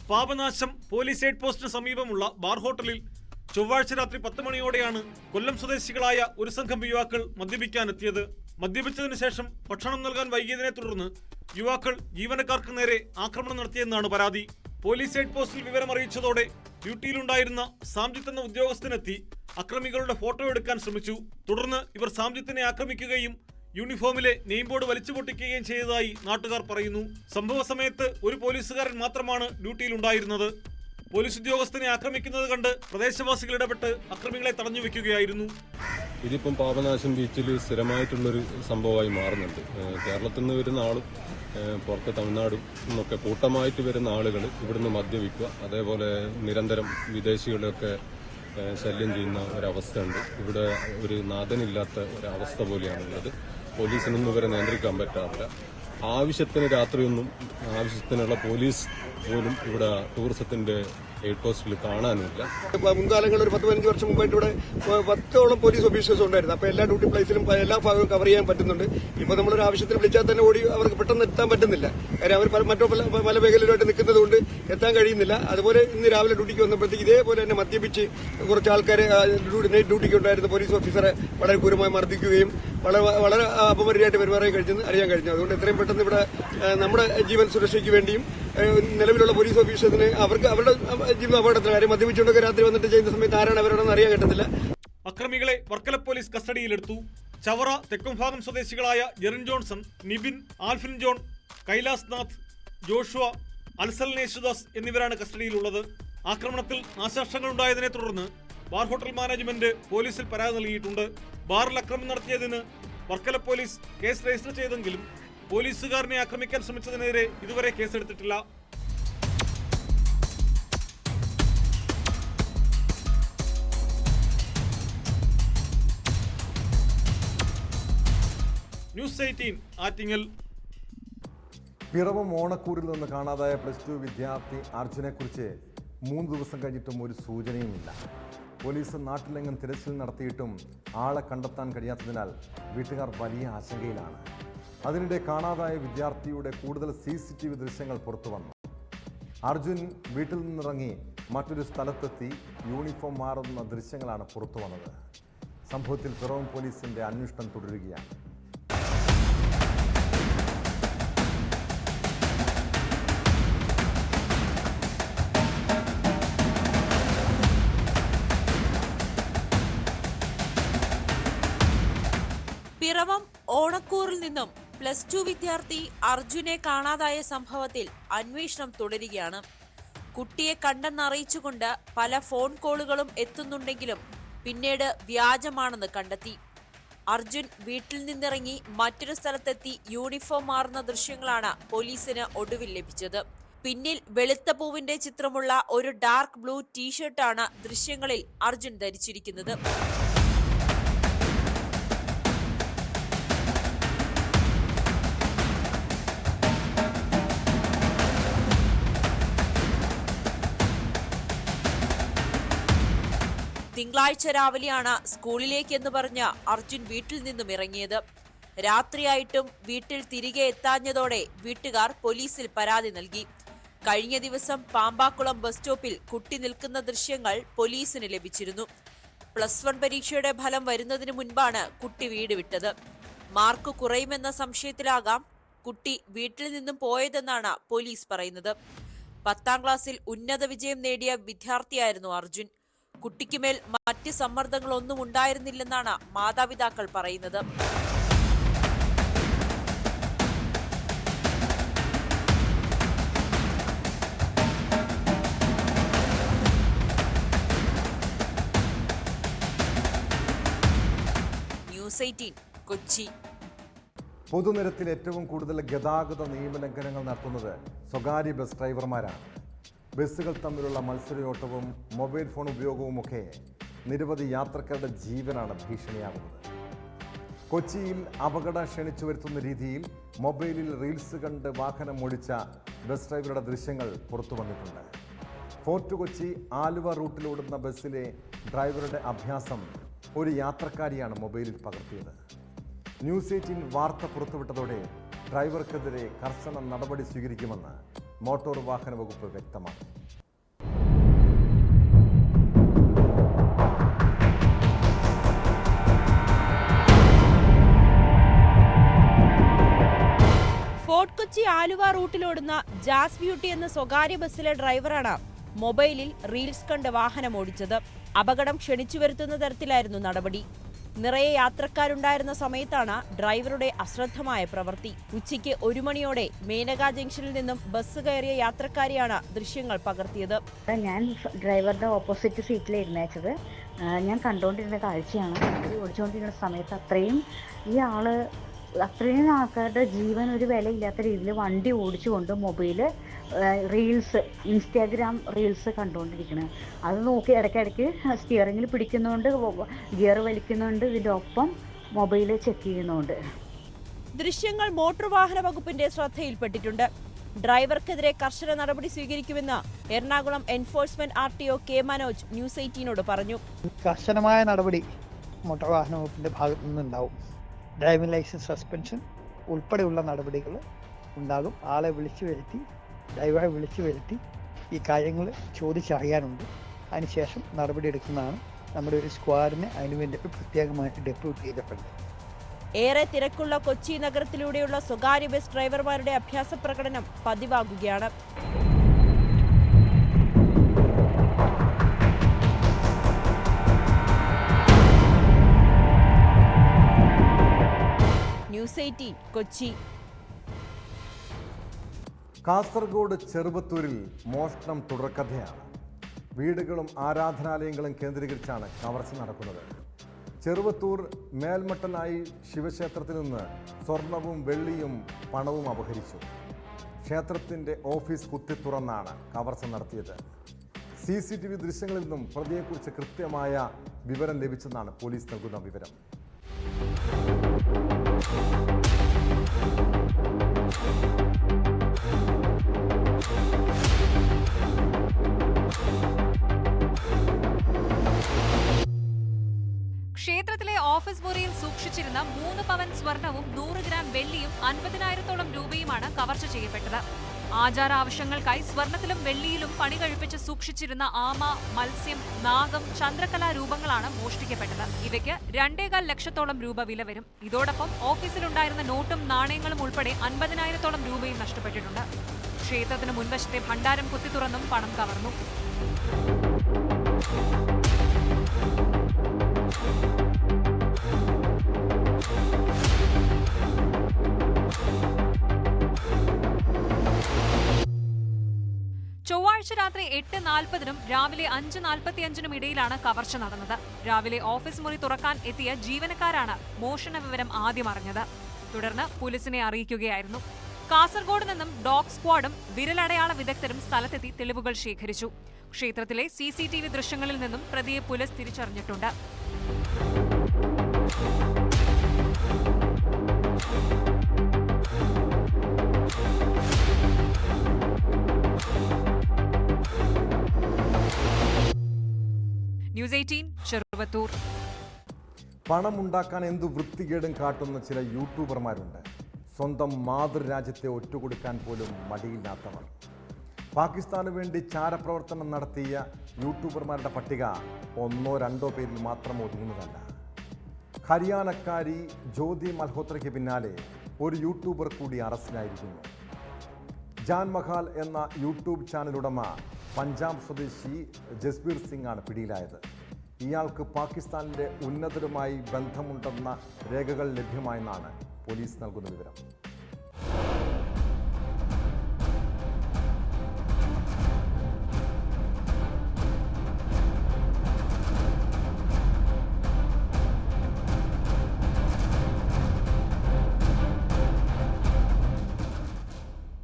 പാപനാശം പോലീസ് ഹെഡ് പോസ്റ്റിന് സമീപമുള്ള ബാർ ഹോട്ടലിൽ ചൊവ്വാഴ്ച രാത്രി 10 മണിയോടെയാണ് കൊല്ലം സ്വദേശികളായ ഒരു സംഘം യുവാക്കൾ മദ്യപിക്കാനെത്തിയത്. മദ്യപിച്ചതിന് ശേഷം ഭക്ഷണം നൽകാൻ വൈകിയതിനെ തുടർന്ന് യുവാക്കൾ ജീവനക്കാർക്ക് നേരെ ആക്രമണം നടത്തിയെന്നാണ് പരാതി. പോലീസ് ഹെഡ് പോസ്റ്റിൽ വിവരമറിയിച്ചതോടെ ഡ്യൂട്ടിയിലുണ്ടായിരുന്ന സാംജിത്ത് എന്ന ഉദ്യോഗസ്ഥനെത്തി അക്രമികളുടെ ഫോട്ടോ എടുക്കാൻ ശ്രമിച്ചു. തുടർന്ന് ഇവർ സാംജിത്തിനെ ആക്രമിക്കുകയും യൂണിഫോമിലെ നെയിം ബോർഡ് വലിച്ചു പൊട്ടിക്കുകയും ചെയ്തതായി നാട്ടുകാർ പറയുന്നു. സംഭവ സമയത്ത് ഒരു പോലീസുകാരൻ മാത്രമാണ് ഡ്യൂട്ടിയിലുണ്ടായിരുന്നത്. പോലീസ് ഉദ്യോഗസ്ഥനെ ആക്രമിക്കുന്നത് കണ്ട് പ്രദേശവാസികൾ ഇടപെട്ട് അക്രമികളെ തടഞ്ഞു വെക്കുകയായിരുന്നു. ഇതിപ്പം പാപനാശം ബീച്ചിൽ സ്ഥിരമായിട്ടുള്ളൊരു സംഭവമായി മാറുന്നുണ്ട്. കേരളത്തിൽ നിന്ന് വരുന്ന ആളും പുറത്ത് തമിഴ്നാടും നിന്നൊക്കെ കൂട്ടമായിട്ട് വരുന്ന ആളുകൾ ഇവിടുന്ന് മദ്യപിക്കുക, അതേപോലെ നിരന്തരം വിദേശികളെയൊക്കെ ശല്യം ചെയ്യുന്ന ഒരവസ്ഥയുണ്ട്. ഇവിടെ ഒരു നാഥനില്ലാത്ത ഒരവസ്ഥ പോലെയാണുള്ളത്. പോലീസിനൊന്നും ഇവരെ നിയന്ത്രിക്കാൻ പറ്റാറില്ല. ആവശ്യത്തിന് രാത്രിയൊന്നും ആവശ്യത്തിനുള്ള പോലീസ് പോലും ഇവിടെ ടൂറിസത്തിന്റെ എയ്ഡ് പോസ്റ്റിൽ കാണാനുമില്ല. മുൻകാലങ്ങളിൽ ഒരു 10-15 വർഷം മുമ്പായിട്ട് ഇവിടെ 10ഓളം പോലീസ് ഓഫീസേഴ്സ് ഉണ്ടായിരുന്നു. അപ്പോൾ എല്ലാ ഡ്യൂട്ടി പ്ലേസിലും എല്ലാ ഭാഗവും കവർ ചെയ്യാൻ പറ്റുന്നുണ്ട്. ഇപ്പോൾ നമ്മളൊരു ആവശ്യത്തിന് വിളിച്ചാൽ തന്നെ ഓടി അവർക്ക് പെട്ടെന്ന് എത്താൻ പറ്റുന്നില്ല. കാര്യം അവർ മറ്റു പല മേഖലയിലായിട്ട് നിൽക്കുന്നത് കൊണ്ട് എത്താൻ കഴിയുന്നില്ല. അതുപോലെ ഇന്ന് രാവിലെ ഡ്യൂട്ടിക്ക് വന്നപ്പോഴത്തേക്ക് ഇതേപോലെ തന്നെ മദ്യപിച്ച് കുറച്ച് ആൾക്കാർ നൈറ്റ് ഡ്യൂട്ടിക്ക് ഉണ്ടായിരുന്ന പോലീസ് ഓഫീസറെ വളരെ ക്രൂരമായി മർദ്ദിക്കുകയും വളരെ അപമര്യാദയായിട്ട് പെരുമാറാൻ കഴിഞ്ഞെന്ന് അറിയാൻ കഴിഞ്ഞു. അതുകൊണ്ട് എത്രയും പെട്ടെന്ന് ഇവിടെ നമ്മുടെ ജീവൻ സുരക്ഷയ്ക്ക് വേണ്ടിയും നിലവിലുള്ള പോലീസ് ഓഫീസേഴ്സിന് അവർക്ക് അവരുടെ ജീവിത അപകടത്തിൽ കാര്യം മദ്യപിച്ചുകൊണ്ടൊക്കെ രാത്രി വന്നിട്ട് ചെയ്യുന്ന സമയത്ത് ആരാണ് അവരോടൊന്നും അറിയാൻ കിട്ടത്തില്ല. അക്രമികളെ വർക്കല പോലീസ് കസ്റ്റഡിയിലെടുത്തു. ചവറ തെക്കുംഭാഗം സ്വദേശികളായ ജെറിൻ ജോൺസൺ, നിബിൻ, ആൽഫിൻ ജോൺ, കൈലാസ് നാഥ്, ജോഷുവ, അൽസൽ യേശുദാസ് എന്നിവരാണ് കസ്റ്റഡിയിലുള്ളത്. ആക്രമണത്തിൽ നാശനഷ്ടങ്ങൾ ഉണ്ടായതിനെ തുടർന്ന് ബാർ ഹോട്ടൽ മാനേജ്മെന്റ് പോലീസിൽ പരാതി നൽകിയിട്ടുണ്ട്. ബാറിൽ അക്രമം നടത്തിയതിന് വർക്കല പോലീസ് കേസ് രജിസ്റ്റർ ചെയ്തെങ്കിലും പോലീസുകാരനെ ആക്രമിക്കാൻ ശ്രമിച്ചതിനെതിരെ ഇതുവരെ കേസെടുത്തിട്ടില്ല. ന്യൂസ് 18 ആറ്റിങ്ങൽ. പിറവം ഓണക്കൂരിൽ നിന്ന് കാണാതായ +2 വിദ്യാർത്ഥി അർജുനെക്കുറിച്ച് 3 ദിവസം കഴിഞ്ഞിട്ടും ഒരു സൂചനയുമില്ല. പോലീസ് നാട്ടിലെങ്ങും തിരച്ചിൽ നടത്തിയിട്ടും ആളെ കണ്ടെത്താൻ കഴിയാത്തതിനാൽ വീട്ടുകാർ വലിയ ആശങ്കയിലാണ്. അതിനിടെ കാണാതായ വിദ്യാർത്ഥിയുടെ കൂടുതൽ CCTV ദൃശ്യങ്ങൾ പുറത്തു വന്നു. അർജുൻ വീട്ടിൽ നിന്നിറങ്ങി മറ്റൊരു സ്ഥലത്തെത്തി യൂണിഫോം മാറുന്ന ദൃശ്യങ്ങളാണ് പുറത്തു വന്നത്. സംഭവത്തിൽ പിറവം പോലീസിന്റെ അന്വേഷണം തുടരുകയാണ്. പിറവം ഓണക്കൂറിൽ നിന്നും +2 വിദ്യാർത്ഥി അർജുനെ കാണാതായ സംഭവത്തിൽ അന്വേഷണം തുടരുകയാണ്. കുട്ടിയെ കണ്ടെന്നറിയിച്ചുകൊണ്ട് പല ഫോൺ കോളുകളും എത്തുന്നുണ്ടെങ്കിലും പിന്നീട് വ്യാജമാണെന്ന് കണ്ടെത്തി. അർജുൻ വീട്ടിൽ നിന്നിറങ്ങി മറ്റൊരു സ്ഥലത്തെത്തി യൂണിഫോം മാറുന്ന ദൃശ്യങ്ങളാണ് പോലീസിന് ഒടുവിൽ ലഭിച്ചത്. പിന്നിൽ വെളുത്ത പൂവിന്റെ ചിത്രമുള്ള ഒരു ഡാർക്ക് ബ്ലൂ ടീഷർട്ടാണ് ദൃശ്യങ്ങളിൽ അർജുൻ ധരിച്ചിരിക്കുന്നത്. തിങ്കളാഴ്ച രാവിലെയാണ് സ്കൂളിലേക്കെന്ന് പറഞ്ഞ് അർജുൻ വീട്ടിൽ നിന്നും ഇറങ്ങിയത്. രാത്രിയായിട്ടും വീട്ടിൽ തിരികെ എത്താഞ്ഞതോടെ വീട്ടുകാർ പോലീസിൽ പരാതി നൽകി. കഴിഞ്ഞ ദിവസം പാമ്പാക്കുളം ബസ് സ്റ്റോപ്പിൽ കുട്ടി നിൽക്കുന്ന ദൃശ്യങ്ങൾ പോലീസിന് ലഭിച്ചിരുന്നു. +1 പരീക്ഷയുടെ ഫലം വരുന്നതിന് മുൻപാണ് കുട്ടി വീട് വിട്ടത്. മാർക്ക് കുറയുമെന്ന സംശയത്തിലാകാം കുട്ടി വീട്ടിൽ നിന്നും പോയതെന്നാണ് പോലീസ് പറയുന്നത്. 10ാം ക്ലാസ്സിൽ ഉന്നത വിജയം നേടിയ വിദ്യാർത്ഥിയായിരുന്നു അർജുൻ. കുട്ടിക്കുമേൽ മറ്റ് സമ്മർദ്ദങ്ങളൊന്നും ഉണ്ടായിരുന്നില്ലെന്നാണ് മാതാപിതാക്കൾ പറയുന്നത്. ന്യൂസ് 18 കൊച്ചി. പൊതുനിരത്തിൽ ഏറ്റവും കൂടുതൽ ഗതാഗത നിയമലംഘനങ്ങൾ നടത്തുന്നത് സ്വകാര്യ ബസ് ഡ്രൈവർമാരാണ്. ബസ്സുകൾ തമ്മിലുള്ള മത്സരയോട്ടവും മൊബൈൽ ഫോൺ ഉപയോഗവുമൊക്കെ നിരവധി യാത്രക്കാരുടെ ജീവനാണ് ഭീഷണിയാകുന്നത്. കൊച്ചിയിൽ അപകടം ക്ഷണിച്ചു വരുത്തുന്ന രീതിയിൽ മൊബൈലിൽ റീൽസ് കണ്ട് വാഹനം ഓടിച്ച ബസ് ഡ്രൈവറുടെ ദൃശ്യങ്ങൾ പുറത്തു വന്നിട്ടുണ്ട്. ഫോർട്ട് കൊച്ചി ആലുവ റൂട്ടിലോടുന്ന ബസ്സിലെ ഡ്രൈവറുടെ അഭ്യാസം ഒരു യാത്രക്കാരിയാണ് മൊബൈലിൽ പകർത്തിയത്. ന്യൂസ് 18 വാർത്ത പുറത്തുവിട്ടതോടെ ഡ്രൈവർക്കെതിരെ കർശന നടപടി സ്വീകരിക്കുമെന്ന് മോട്ടോർ വാഹന വകുപ്പ് വ്യക്തമാക്കി. ഫോർട്ട് കൊച്ചി ആലുവ റൂട്ടിലോടുന്ന ജാസ് ബ്യൂട്ടി എന്ന സ്വകാര്യ ബസ്സിലെ ഡ്രൈവറാണ് മൊബൈലിൽ റീൽസ് കണ്ട് വാഹനം ഓടിച്ചത്. അപകടം ക്ഷണിച്ചു വരുത്തുന്ന തരത്തിലായിരുന്നു നടപടി. നിറയെ യാത്രക്കാരുണ്ടായിരുന്ന സമയത്താണ് ഡ്രൈവറുടെ അശ്രദ്ധമായ പ്രവൃത്തി. ഉച്ചയ്ക്ക് 1 മണിയോടെ മേനക ജംഗ്ഷനിൽ നിന്നും ബസ് കയറിയ യാത്രക്കാരെയാണ് ദൃശ്യങ്ങൾ പകർത്തിയത്. ഞാൻ ഡ്രൈവറുടെ ഓപ്പോസിറ്റ് സീറ്റിൽ ഇരുന്നേച്ചത്. ഞാൻ കണ്ടുകൊണ്ടിരുന്ന കാഴ്ചയാണ്. ഓടിച്ചുകൊണ്ടിരുന്ന സമയത്ത് അത്രയും ആൾക്കാരുടെ ജീവൻ ഒരു വിലയില്ലാത്ത രീതിയിൽ വണ്ടി ഓടിച്ചുകൊണ്ട് മൊബൈല് റീൽസ്, ഇൻസ്റ്റാഗ്രാം റീൽസ് കണ്ടുകൊണ്ടിരിക്കുന്നത്. അത് നോക്കി ഇടയ്ക്കിടയ്ക്ക് സ്റ്റിയറിങ്ങിൽ പിടിക്കുന്നുണ്ട്, ഗിയർ വലിക്കുന്നുണ്ട്, ഇതിൻ്റെ ഒപ്പം മൊബൈൽ ചെക്ക് ചെയ്യുന്നുണ്ട്. ദൃശ്യങ്ങൾ മോട്ടോർ വാഹന വകുപ്പിന്റെ ശ്രദ്ധയിൽപ്പെട്ടിട്ടുണ്ട്. ഡ്രൈവർക്കെതിരെ കർശന നടപടി സ്വീകരിക്കുമെന്ന് Ernakulam enforcement RTO K Manoj News 18നോട് പറഞ്ഞു. കർശനമായ നടപടി മോട്ടോർ വാഹന വകുപ്പിന്റെ ഭാഗത്തു നിന്നുണ്ടാവും. ഡ്രൈവിംഗ് ലൈസൻസ് സസ്പെൻഷൻ ഉൾപ്പെടെയുള്ള നടപടികൾ ഉണ്ടാകും. ആളെ ഡ്രൈവറെ വിളിച്ചു വരുത്തി ഈ കാര്യങ്ങൾ ചോദിച്ചറിയാനുണ്ട്. അതിനുശേഷം നടപടിയെടുക്കുന്നതാണ്. നമ്മുടെ ഒരു സ്ക്വാഡിനെ അതിനുവേണ്ടി പ്രത്യേകമായിട്ട് ഡെപ്യൂട്ട് ചെയ്തിട്ടുണ്ട്. ഏറെ തിരക്കുള്ള കൊച്ചി നഗരത്തിലൂടെയുള്ള സ്വകാര്യ ബസ് ഡ്രൈവർമാരുടെ അഭ്യാസ പ്രകടനം പതിവാകുകയാണ്. ന്യൂസ് 18 കൊച്ചി. കാസർഗോഡ് ചെറുവത്തൂരിൽ മോഷണം തുടർക്കഥയാണ്. വീടുകളും ആരാധനാലയങ്ങളും കേന്ദ്രീകരിച്ചാണ് കവർച്ച നടക്കുന്നത്. ചെറുവത്തൂർ മേൽമട്ടനായി ശിവക്ഷേത്രത്തിൽ നിന്ന് സ്വർണവും വെള്ളിയും പണവും അപഹരിച്ചു. ക്ഷേത്രത്തിൻ്റെ ഓഫീസ് കുത്തി തുറന്നാണ് കവർച്ച നടത്തിയത്. CCTV ദൃശ്യങ്ങളിൽ നിന്നും പ്രതിയെക്കുറിച്ച് കൃത്യമായ വിവരം ലഭിച്ചെന്നാണ് പോലീസ് നൽകുന്ന വിവരം. ക്ഷേത്രത്തിലെ ഓഫീസ് മുറിയിൽ സൂക്ഷിച്ചിരുന്ന 3 പവൻ സ്വർണവും 100 ഗ്രാം വെള്ളിയും 50,000-ഓളം രൂപയുമാണ് കവർച്ച ചെയ്യപ്പെട്ടത്. ആചാര ആവശ്യങ്ങൾക്കായി സ്വർണത്തിലും വെള്ളിയിലും പണി കഴിപ്പിച്ച് സൂക്ഷിച്ചിരുന്ന ആമ, മത്സ്യം, നാഗം, ചന്ദ്രകലാ രൂപങ്ങളാണ് മോഷ്ടിക്കപ്പെട്ടത്. ഇവയ്ക്ക് 2.25 ലക്ഷത്തോളം രൂപ വില വരും. ഇതോടൊപ്പം ഓഫീസിലുണ്ടായിരുന്ന നോട്ടും നാണയങ്ങളും ഉൾപ്പെടെ 50,000-ഓളം രൂപയും നഷ്ടപ്പെട്ടിട്ടുണ്ട്. ക്ഷേത്രത്തിന് മുൻവശത്തെ ഭണ്ഡാരം കുത്തി തുറന്നും പണം കവർന്നു. ചൊവ്വാഴ്ച രാത്രി 8:40-നും രാവിലെ 5:45-നും ഇടയിലാണ് കവർച്ച നടന്നത്. രാവിലെ ഓഫീസ് മുറി തുറക്കാൻ എത്തിയ ജീവനക്കാരാണ് മോഷണ വിവരം ആദ്യം അറിഞ്ഞത്. തുടർന്ന് പോലീസിനെ അറിയിക്കുകയായിരുന്നു. കാസർഗോഡ് നിന്നും ഡോഗ് സ്ക്വാഡും വിരലടയാള വിദഗ്ധരും സ്ഥലത്തെത്തി തെളിവുകൾ ശേഖരിച്ചു. ക്ഷേത്രത്തിലെ CCTV ദൃശ്യങ്ങളിൽ നിന്നും പ്രതിയെ പോലീസ് തിരിച്ചറിഞ്ഞിട്ടുണ്ട്. ന്യൂസ് 18 ചെറുവത്തൂർ. പണമുണ്ടാക്കാൻ എന്തു വൃത്തികേടും കാട്ടുന്ന ചില യൂട്യൂബർമാരുണ്ട്. സ്വന്തം മാതൃരാജ്യത്തെ ഒറ്റുകൊടുക്കാൻ പോലും മടിയില്ലാത്തവർ. പാകിസ്ഥാന് വേണ്ടി ചാരപ്രവർത്തനം നടത്തിയ യൂട്യൂബർമാരുടെ പട്ടിക 1-2 പേരിൽ മാത്രം ഒതുങ്ങുന്നതല്ല. ഹരിയാനക്കാരി ജ്യോതി മൽഹോത്രയ്ക്ക് പിന്നാലെ ഒരു യൂട്യൂബർ കൂടി അറസ്റ്റിലായിരിക്കുന്നു. ജാൻ മഹാൽ എന്ന യൂട്യൂബ് ചാനൽ ഉടമ പഞ്ചാബ് സ്വദേശി ജസ്ബീർ സിംഗ് ആണ് പിടിയിലായത്. ഇയാൾക്ക് പാകിസ്ഥാനിലെ ഉന്നതരുമായി ബന്ധമുണ്ടെന്ന രേഖകൾ ലഭ്യമായെന്നാണ് പോലീസ് നൽകുന്ന വിവരം.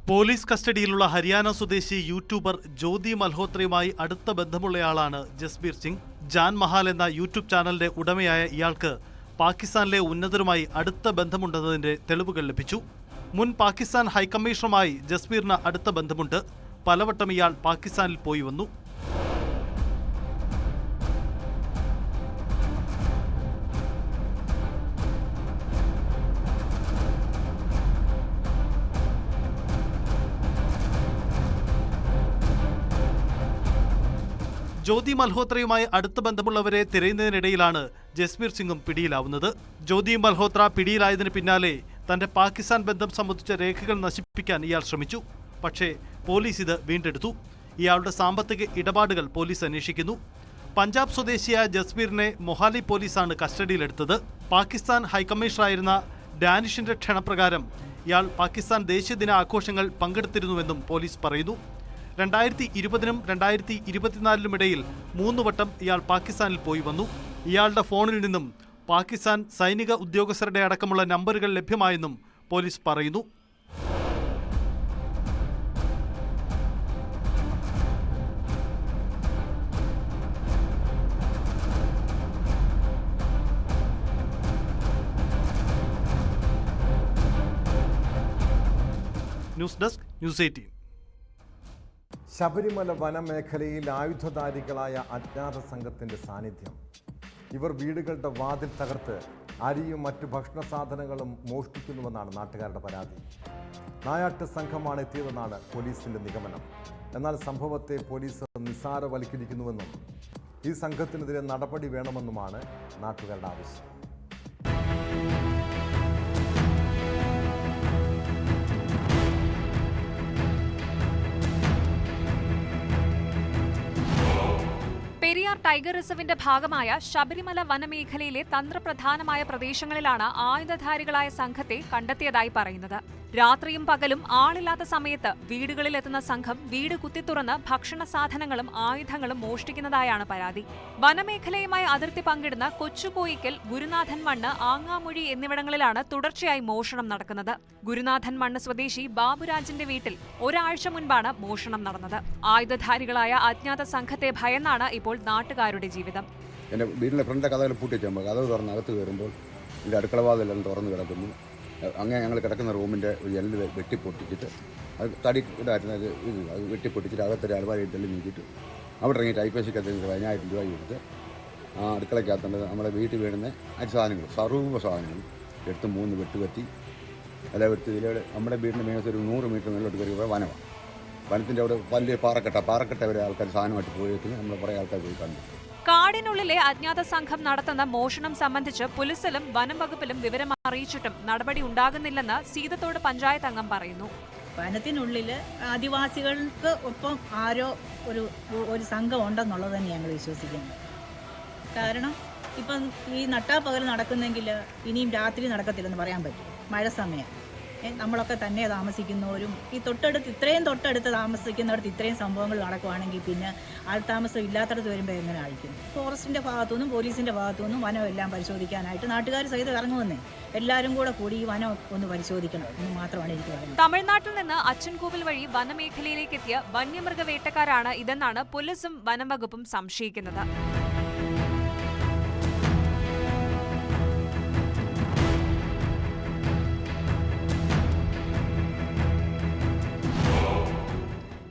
പോലീസ് കസ്റ്റഡിയിലുള്ള ഹരിയാന സ്വദേശി യൂട്യൂബർ ജ്യോതി മൽഹോത്രയുമായി അടുത്ത ബന്ധമുള്ളയാളാണ് ജസ്ബീർ സിംഗ്. ജാൻ മഹാൽ എന്ന യൂട്യൂബ് ചാനലിന്റെ ഉടമയായ ഇയാൾക്ക് പാകിസ്ഥാനിലെ ഉന്നതരുമായി അടുത്ത ബന്ധമുണ്ടെന്നതിന്റെ തെളിവുകൾ ലഭിച്ചു. മുൻ പാകിസ്ഥാൻ ഹൈക്കമ്മീഷണറുമായി ജസ്ബീറിന് അടുത്ത ബന്ധമുണ്ട്. പലവട്ടം ഇയാൾ പാകിസ്ഥാനിൽ പോയി വന്നു. ജ്യോതി മൽഹോത്രയുമായി അടുത്ത ബന്ധമുള്ളവരെ തിരയുന്നതിനിടയിലാണ് ജസ്ബീർ സിംഗും പിടിയിലാവുന്നത്. ജ്യോതി മൽഹോത്ര പിടിയിലായതിന് പിന്നാലെ തന്റെ പാകിസ്ഥാൻ ബന്ധം സംബന്ധിച്ച രേഖകൾ നശിപ്പിക്കാൻ ഇയാൾ ശ്രമിച്ചു. പക്ഷേ പോലീസ് ഇത് വീണ്ടെടുത്തു. ഇയാളുടെ സാമ്പത്തിക ഇടപാടുകൾ പോലീസ് അന്വേഷിക്കുന്നു. പഞ്ചാബ് സ്വദേശിയായ ജസ്ബീറിനെ മൊഹാലി പോലീസാണ് കസ്റ്റഡിയിലെടുത്തത്. പാകിസ്ഥാൻ ഹൈക്കമ്മീഷണറായിരുന്ന ഡാനിഷിന്റെ ക്ഷണപ്രകാരം ഇയാൾ പാകിസ്ഥാൻ ദേശീയ ദിന ആഘോഷങ്ങൾ പങ്കെടുത്തിരുന്നുവെന്നും പോലീസ് പറയുന്നു. 2020-നും 2024-നുമിടയിൽ 3 വട്ടം ഇയാൾ പാകിസ്ഥാനിൽ പോയി വന്നു. ഇയാളുടെ ഫോണിൽ നിന്നും പാകിസ്ഥാൻ സൈനിക ഉദ്യോഗസ്ഥരുടെ അടക്കമുള്ള നമ്പറുകൾ ലഭ്യമായെന്നും പോലീസ് പറയുന്നു. News desk, news 18. ശബരിമല വനമേഖലയിൽ ആയുധധാരികളായ അജ്ഞാത സംഘത്തിന്റെ സാന്നിധ്യം. ഇവർ വീടുകളുടെ വാതിൽ തകർത്ത് അരിയും മറ്റു ഭക്ഷണ സാധനങ്ങളും മോഷ്ടിക്കുന്നുവെന്നാണ് നാട്ടുകാരുടെ പരാതി. നായാട്ട് സംഘമാണ് എത്തിയതെന്നാണ് പോലീസിന്റെ നിഗമനം. എന്നാൽ സംഭവത്തെ പോലീസ് നിസ്സാരവൽക്കരിക്കുന്നുവെന്നും ഈ സംഘത്തിനെതിരെ നടപടി വേണമെന്നുമാണ് നാട്ടുകാരുടെ ആവശ്യം. പെരിയാർ ടൈഗർ റിസർവിന്റെ ഭാഗമായ ശബരിമല വനമേഖലയിലെ തന്ത്രപ്രധാനമായ പ്രദേശങ്ങളിലാണ് ആയുധധാരികളായ സംഘത്തെ കണ്ടെത്തിയതായി പറയുന്നത്. രാത്രിയും പകലും ആളില്ലാത്ത സമയത്ത് വീടുകളിലെത്തുന്ന സംഘം വീട് കുത്തിത്തുറന്ന് ഭക്ഷണ സാധനങ്ങളും ആയുധങ്ങളും മോഷ്ടിക്കുന്നതായാണ് പരാതി. വനമേഖലയുമായി അതിർത്തി പങ്കിടുന്ന കൊച്ചുകോയിക്കൽ, ഗുരുനാഥൻ മണ്ണ്, ആങ്ങാമൊഴി എന്നിവിടങ്ങളിലാണ് തുടർച്ചയായി മോഷണം നടക്കുന്നത്. ഗുരുനാഥൻ മണ്ണ് സ്വദേശി ബാബുരാജിന്റെ വീട്ടിൽ ഒരാഴ്ച മുൻപാണ് മോഷണം നടന്നത്. ആയുധധാരികളായ അജ്ഞാത സംഘത്തെ ഭയന്നാണ് ഇപ്പോൾ നാട്ടുകാരുടെ ജീവിതം. എൻ്റെ വീടിൻ്റെ ഫ്രണ്ടിലെ കഥകൾ പൂട്ടിച്ചപ്പോൾ കഥവ് തുറന്ന് അകത്ത് കയറുമ്പോൾ എൻ്റെ അടുക്കള വാതിലെല്ലാം തുറന്ന് കിടക്കുന്നു. അങ്ങനെ ഞങ്ങൾ കിടക്കുന്ന റൂമിൻ്റെ ഒരു ജനൽ വെട്ടിപ്പൊട്ടിച്ചിട്ട് അത് തടി ഇതായിരുന്നത് അത് വെട്ടിപ്പൊട്ടിച്ചിട്ട് അകത്തൊരു അലമാരി തെല്ലി നീക്കിയിട്ട് അവിടെ ഇറങ്ങിയിട്ട് ഐപ്പേശിക്കകത്ത് 10,000 രൂപ കൊടുത്ത് ആ അടുക്കളയ്ക്കകത്തുള്ളത് നമ്മുടെ വീട്ടിൽ വീഴുന്ന അരി സാധനങ്ങൾ, സർവ്വ സാധനങ്ങളും എടുത്ത് 3 വെട്ടുകത്തി അല്ല വെട്ടി ഇതിലൂടെ നമ്മുടെ വീടിൻ്റെ മേഖല ഒരു 100 മീറ്റർ മുകളിലോട്ട് കയറി വനമാണ്. വനത്തിൻ്റെ അവിടെ വലിയ പാറക്കെട്ട വരെ ആൾക്കാർ സാധനമായിട്ട് പോയതിന് നമ്മൾ കുറേ ആൾക്കാർ പോയി കണ്ടു. കാടിനുള്ളിലെ അജ്ഞാത സംഘം നടത്തുന്ന മോഷണം സംബന്ധിച്ച് പോലീസിലും വനം വകുപ്പിലും വിവരം അറിയിച്ചിട്ടും നടപടി ഉണ്ടാകുന്നില്ലെന്ന് സീതത്തോട് പഞ്ചായത്ത് അംഗം പറയുന്നു. വനത്തിനുള്ളിൽ ആദിവാസികൾക്ക് ഒപ്പം ആരോ ഒരു സംഘം ഉണ്ടെന്നുള്ളത് തന്നെ ഞങ്ങൾ വിശ്വസിക്കുന്നു. കാരണം ഇപ്പം ഈ നട്ടാപ്പകൽ നടക്കുന്നെങ്കിൽ ഇനിയും രാത്രി നടക്കത്തില്ലെന്ന് പറയാൻ പറ്റും. മഴ സമയം നമ്മളൊക്കെ തന്നെ താമസിക്കുന്നവരും ഈ ഇത്രയും തൊട്ടടുത്ത് താമസിക്കുന്നിടത്ത് ഇത്രയും സംഭവങ്ങൾ നടക്കുവാണെങ്കിൽ പിന്നെ ആൾതാമസം ഇല്ലാത്തടത്ത് വരുമ്പോൾ എങ്ങനെ ആയിരിക്കും? ഫോറസ്റ്റിന്റെ ഭാഗത്തുനിന്നും പോലീസിന്റെ ഭാഗത്തുനിന്നും വനം എല്ലാം പരിശോധിക്കാനായിട്ട് നാട്ടുകാർ സഹിതം ഇറങ്ങുമെന്നേ. എല്ലാവരും കൂടി ഈ വനം ഒന്ന് പരിശോധിക്കണം എന്ന് മാത്രമാണ് എനിക്ക് പറയുന്നത്. തമിഴ്നാട്ടിൽ നിന്ന് അച്ചൻകോവിൽ വഴി വനമേഖലയിലേക്ക് എത്തിയ വന്യമൃഗ വേട്ടക്കാരാണ് ഇതെന്നാണ് പോലീസും വനം വകുപ്പും സംശയിക്കുന്നത്.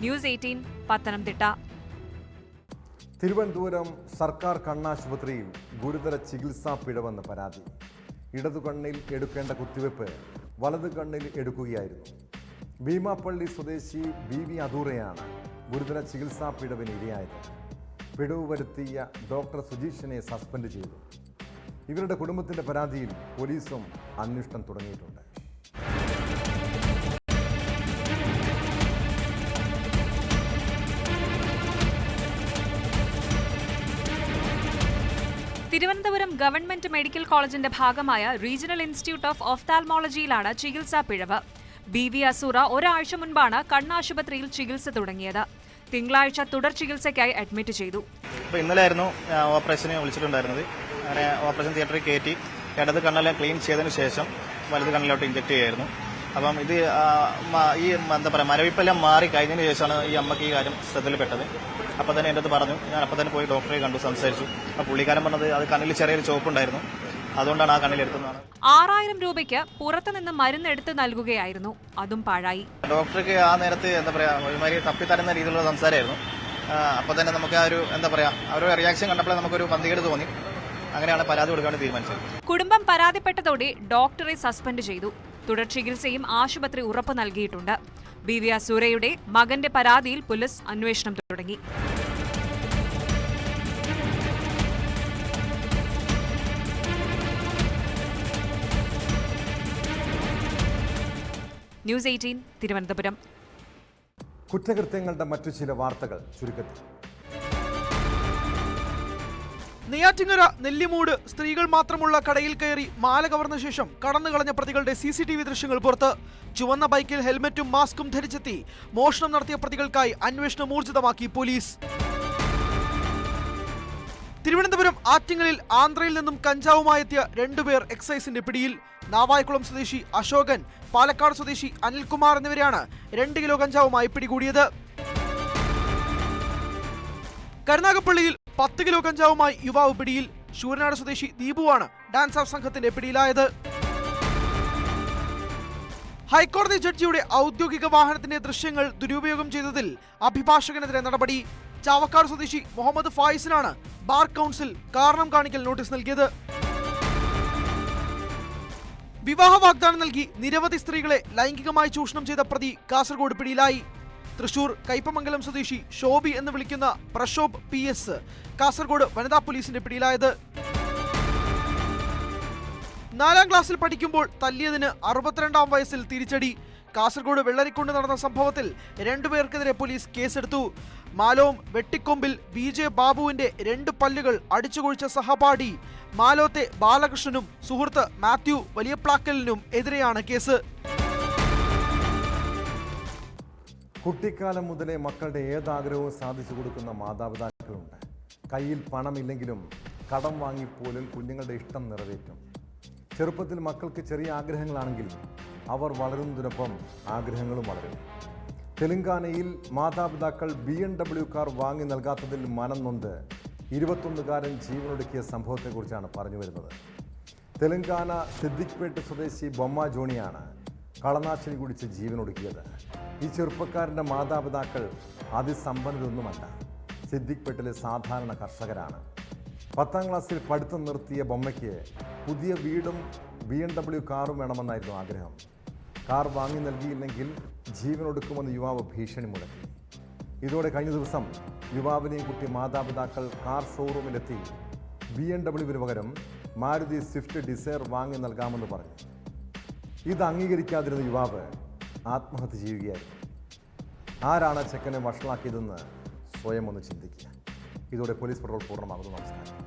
ന്യൂസ് 18 പത്തനംതിട്ട. തിരുവനന്തപുരം സർക്കാർ കണ്ണാശുപത്രിയിൽ ഗുരുതര ചികിത്സാ പിഴവെന്ന് പരാതി. ഇടതു കണ്ണിൽ എടുക്കേണ്ട കുത്തിവെപ്പ് വലതു കണ്ണിൽ എടുക്കുകയായിരുന്നു. ഭീമാപ്പള്ളി സ്വദേശി BV അദൂറയാണ് ഗുരുതര ചികിത്സാ പിഴവിന് ഇരയായത്. പിഴവ് വരുത്തിയ ഡോക്ടർ സുജീഷിനെ സസ്പെൻഡ് ചെയ്തു. ഇവരുടെ കുടുംബത്തിന്റെ പരാതിയിൽ പോലീസും അന്വേഷണം തുടങ്ങിയിട്ടുണ്ട്. തിരുവനന്തപുരം ഗവൺമെന്റ് മെഡിക്കൽ കോളേജിന്റെ ഭാഗമായ റീജിയണൽ ഇൻസ്റ്റിറ്റ്യൂട്ട് ഓഫ് ഓഫ്താൽമോളജിയിലാണ് ചികിത്സാ പിഴവ്. BV അസൂറ ഒരാഴ്ച മുൻപാണ് കണ്ണാശുപത്രിയിൽ ചികിത്സ തുടങ്ങിയത്. തിങ്കളാഴ്ച തുടർ ചികിത്സയ്ക്കായി അഡ്മിറ്റ് ചെയ്തു. ഇന്നലെയായിരുന്നു ഓപ്പറേഷന് വിളിച്ചിട്ടുണ്ടായിരുന്നത്. അങ്ങനെ ഓപ്പറേഷൻ തിയേറ്ററിൽ കയറ്റി ഇടത് കണ്ണെല്ലാം ക്ലീൻ ചെയ്തതിന് ശേഷം വലത് കണ്ണിലോട്ട് ഇഞ്ചക്ട് ചെയ്യായിരുന്നു. അപ്പം ഇത് ഈ എന്താ പറയുക മരവിപ്പെല്ലാം മാറി കഴിഞ്ഞതിന് ശേഷമാണ് ഈ അമ്മയ്ക്ക് ഈ കാര്യം ശ്രദ്ധയിൽപ്പെട്ടത്. അപ്പോൾ തന്നെ എൻ്റെ അടുത്ത് പറഞ്ഞു. ഞാൻ അപ്പോൾ തന്നെ പോയി ഡോക്ടറെ കണ്ടു, സംസാരിച്ചു. അപ്പോൾ പുള്ളിക്കാരൻ പറഞ്ഞത് അത് കണ്ണിൽ ചെറിയൊരു ചോപ്പുണ്ടായിരുന്നു, അതുകൊണ്ടാണ് ആ കണ്ണിൽ എടുത്തതാണ്. 6000 രൂപയ്ക്ക് പുറത്തുനിന്ന് മരുന്ന് എടുത്ത് നൽകുകയായിരുന്നു, അതും പാഴായി. ഡോക്ടർക്ക് ആ നേരത്ത് എന്താ പറയുക ഒരുമാതിരി തപ്പിത്തരുന്ന രീതിയിലുള്ള സംസാരമായിരുന്നു. അപ്പോൾ തന്നെ നമുക്ക് ആ ഒരു എന്താ പറയുക ആ ഒരു റിയാക്ഷൻ കണ്ടപ്പോൾ നമുക്കൊരു പന്തികേട് തോന്നി. അങ്ങനെയാണ് പരാതി കൊടുക്കാൻ തീരുമാനിച്ചത്. കുടുംബം പരാതിപ്പെട്ടതോടെ ഡോക്ടറെ സസ്പെൻഡ് ചെയ്തു. തുടർ ചികിത്സയും ആശുപത്രി ഉറപ്പ് നൽകിയിട്ടുണ്ട്. BV അസൂരയുടെ മകന്റെ പരാതിയിൽ പോലീസ് അന്വേഷണം തുടങ്ങി. ന്യൂസ് 18 തിരുവനന്തപുരം. കുറ്റകൃത്യങ്ങളുടെ മറ്റു ചില വാർത്തകൾ ചുരുക്കത്തിൽ. നെയ്യാറ്റിങ്ങര നെല്ലിമൂട് സ്ത്രീകൾ മാത്രമുള്ള കടയിൽ കയറി മാല കവർന്ന ശേഷം കടന്നുകളഞ്ഞ പ്രതികളുടെ CCTV ദൃശ്യങ്ങൾ പുറത്ത്. ചുവന്ന ബൈക്കിൽ ഹെൽമറ്റും മാസ്കും ധരിച്ചെത്തി മോഷണം നടത്തിയ പ്രതികൾക്കായി അന്വേഷണം ഊർജിതമാക്കി പോലീസ്. തിരുവനന്തപുരം ആറ്റിങ്ങലിൽ ആന്ധ്രയിൽ നിന്നും കഞ്ചാവുമായെത്തിയ 2 പേർ എക്സൈസിന്റെ പിടിയിൽ. നാവായിക്കുളം സ്വദേശി അശോകൻ, പാലക്കാട് സ്വദേശി അനിൽകുമാർ എന്നിവരെയാണ് 2 കിലോ കഞ്ചാവുമായി പിടികൂടിയത്. കരുനാഗപ്പള്ളിയിൽ 10 കിലോ കഞ്ചാവുമായി യുവാവ് പിടിയിൽ. ശൂരനാട് സ്വദേശി ദീപുവാണ് ഡാൻസ് ഓഫ് സംഘത്തിന്റെ പിടിയിലായത്. ഹൈക്കോടതി ജഡ്ജിയുടെ ഔദ്യോഗിക വാഹനത്തിന്റെ ദൃശ്യങ്ങൾ ദുരുപയോഗം ചെയ്തതിൽ അഭിഭാഷകനെതിരെ നടപടി. ചാവക്കാട് സ്വദേശി മുഹമ്മദ് ഫായിസിനാണ് ബാർ കൗൺസിൽ കാരണം കാണിക്കൽ നോട്ടീസ് നൽകിയത്. വിവാഹ വാഗ്ദാനം നൽകി നിരവധി സ്ത്രീകളെ ലൈംഗികമായി ചൂഷണം ചെയ്ത പ്രതി കാസർഗോഡ് പിടിയിലായി. തൃശൂർ കയ്പമംഗലം സ്വദേശി ഷോബി എന്ന് വിളിക്കുന്ന പ്രശോഭ് PS കാസർഗോഡ് വനിതാ പോലീസിന്റെ പിടിയിലായത്. 4ാം ക്ലാസ്സിൽ പഠിക്കുമ്പോൾ തല്ലിയതിന് 62ാം വയസ്സിൽ തിരിച്ചടി. കാസർഗോഡ് വെള്ളരിക്കൊണ്ട് നടന്ന സംഭവത്തിൽ 2 പേർക്കെതിരെ പോലീസ് കേസെടുത്തു. മാലോം വെട്ടിക്കൊമ്പിൽ BJ ബാബുവിന്റെ 2 പല്ലുകൾ അടിച്ചുകൊഴിച്ച സഹപാഠി മാലോത്തെ ബാലകൃഷ്ണനും സുഹൃത്ത് മാത്യു വലിയപ്ലാക്കലിനും എതിരെയാണ് കേസ്. കുട്ടിക്കാലം മുതലേ മക്കളുടെ ഏതാഗ്രഹവും സാധിച്ചു കൊടുക്കുന്ന മാതാപിതാക്കളുണ്ട്. കയ്യിൽ പണമില്ലെങ്കിലും കടം വാങ്ങിപ്പോലും കുഞ്ഞുങ്ങളുടെ ഇഷ്ടം നിറവേറ്റും. ചെറുപ്പത്തിൽ മക്കൾക്ക് ചെറിയ ആഗ്രഹങ്ങളാണെങ്കിൽ അവർ വളരുന്നതിനൊപ്പം ആഗ്രഹങ്ങളും വളരും. തെലങ്കാനയിൽ മാതാപിതാക്കൾ BMW കാർ വാങ്ങി നൽകാത്തതിൽ മനം നൊന്ത് 21കാരൻ ജീവനൊടുക്കിയ സംഭവത്തെക്കുറിച്ചാണ് പറഞ്ഞു വരുന്നത്. തെലങ്കാന സിദ്ദിഖ്പേട്ട് സ്വദേശി ബൊമ്മ ജോണിയാണ് കളനാശിനി കുടിച്ച് ജീവനൊടുക്കിയത്. ഈ ചെറുപ്പക്കാരൻ്റെ മാതാപിതാക്കൾ അതിസമ്പന്നരൊന്നുമല്ല. സിദ്ദിഖ്പേട്ടിലെ സാധാരണ കർഷകരാണ്. 10ാം ക്ലാസ്സിൽ പഠിത്തം നിർത്തിയ ബൊമ്മയ്ക്ക് പുതിയ വീടും BMW കാറും വേണമെന്നായിരുന്നു ആഗ്രഹം. കാർ വാങ്ങി നൽകിയില്ലെങ്കിൽ ജീവനൊടുക്കുമെന്ന് യുവാവ് ഭീഷണി മുഴക്കി. ഇതോടെ കഴിഞ്ഞ ദിവസം യുവാവിനെയും കുട്ടി മാതാപിതാക്കൾ കാർ ഷോറൂമിലെത്തി BMW പകരം മാരുതി സ്വിഫ്റ്റ് ഡിസയർ വാങ്ങി നൽകാമെന്ന് പറഞ്ഞു. ഇത് അംഗീകരിക്കാതിരുന്ന യുവാവ് ആത്മഹത്യ ചെയ്യുകയായിരുന്നു. ആരാണ് ചെക്കനെ വഷളാക്കിയതെന്ന് സ്വയം ഒന്ന് ചിന്തിക്കുക. ഇതോടെ പോലീസ് പട്രോൾ പൂർണ്ണമാകുന്നു. നമസ്കാരം.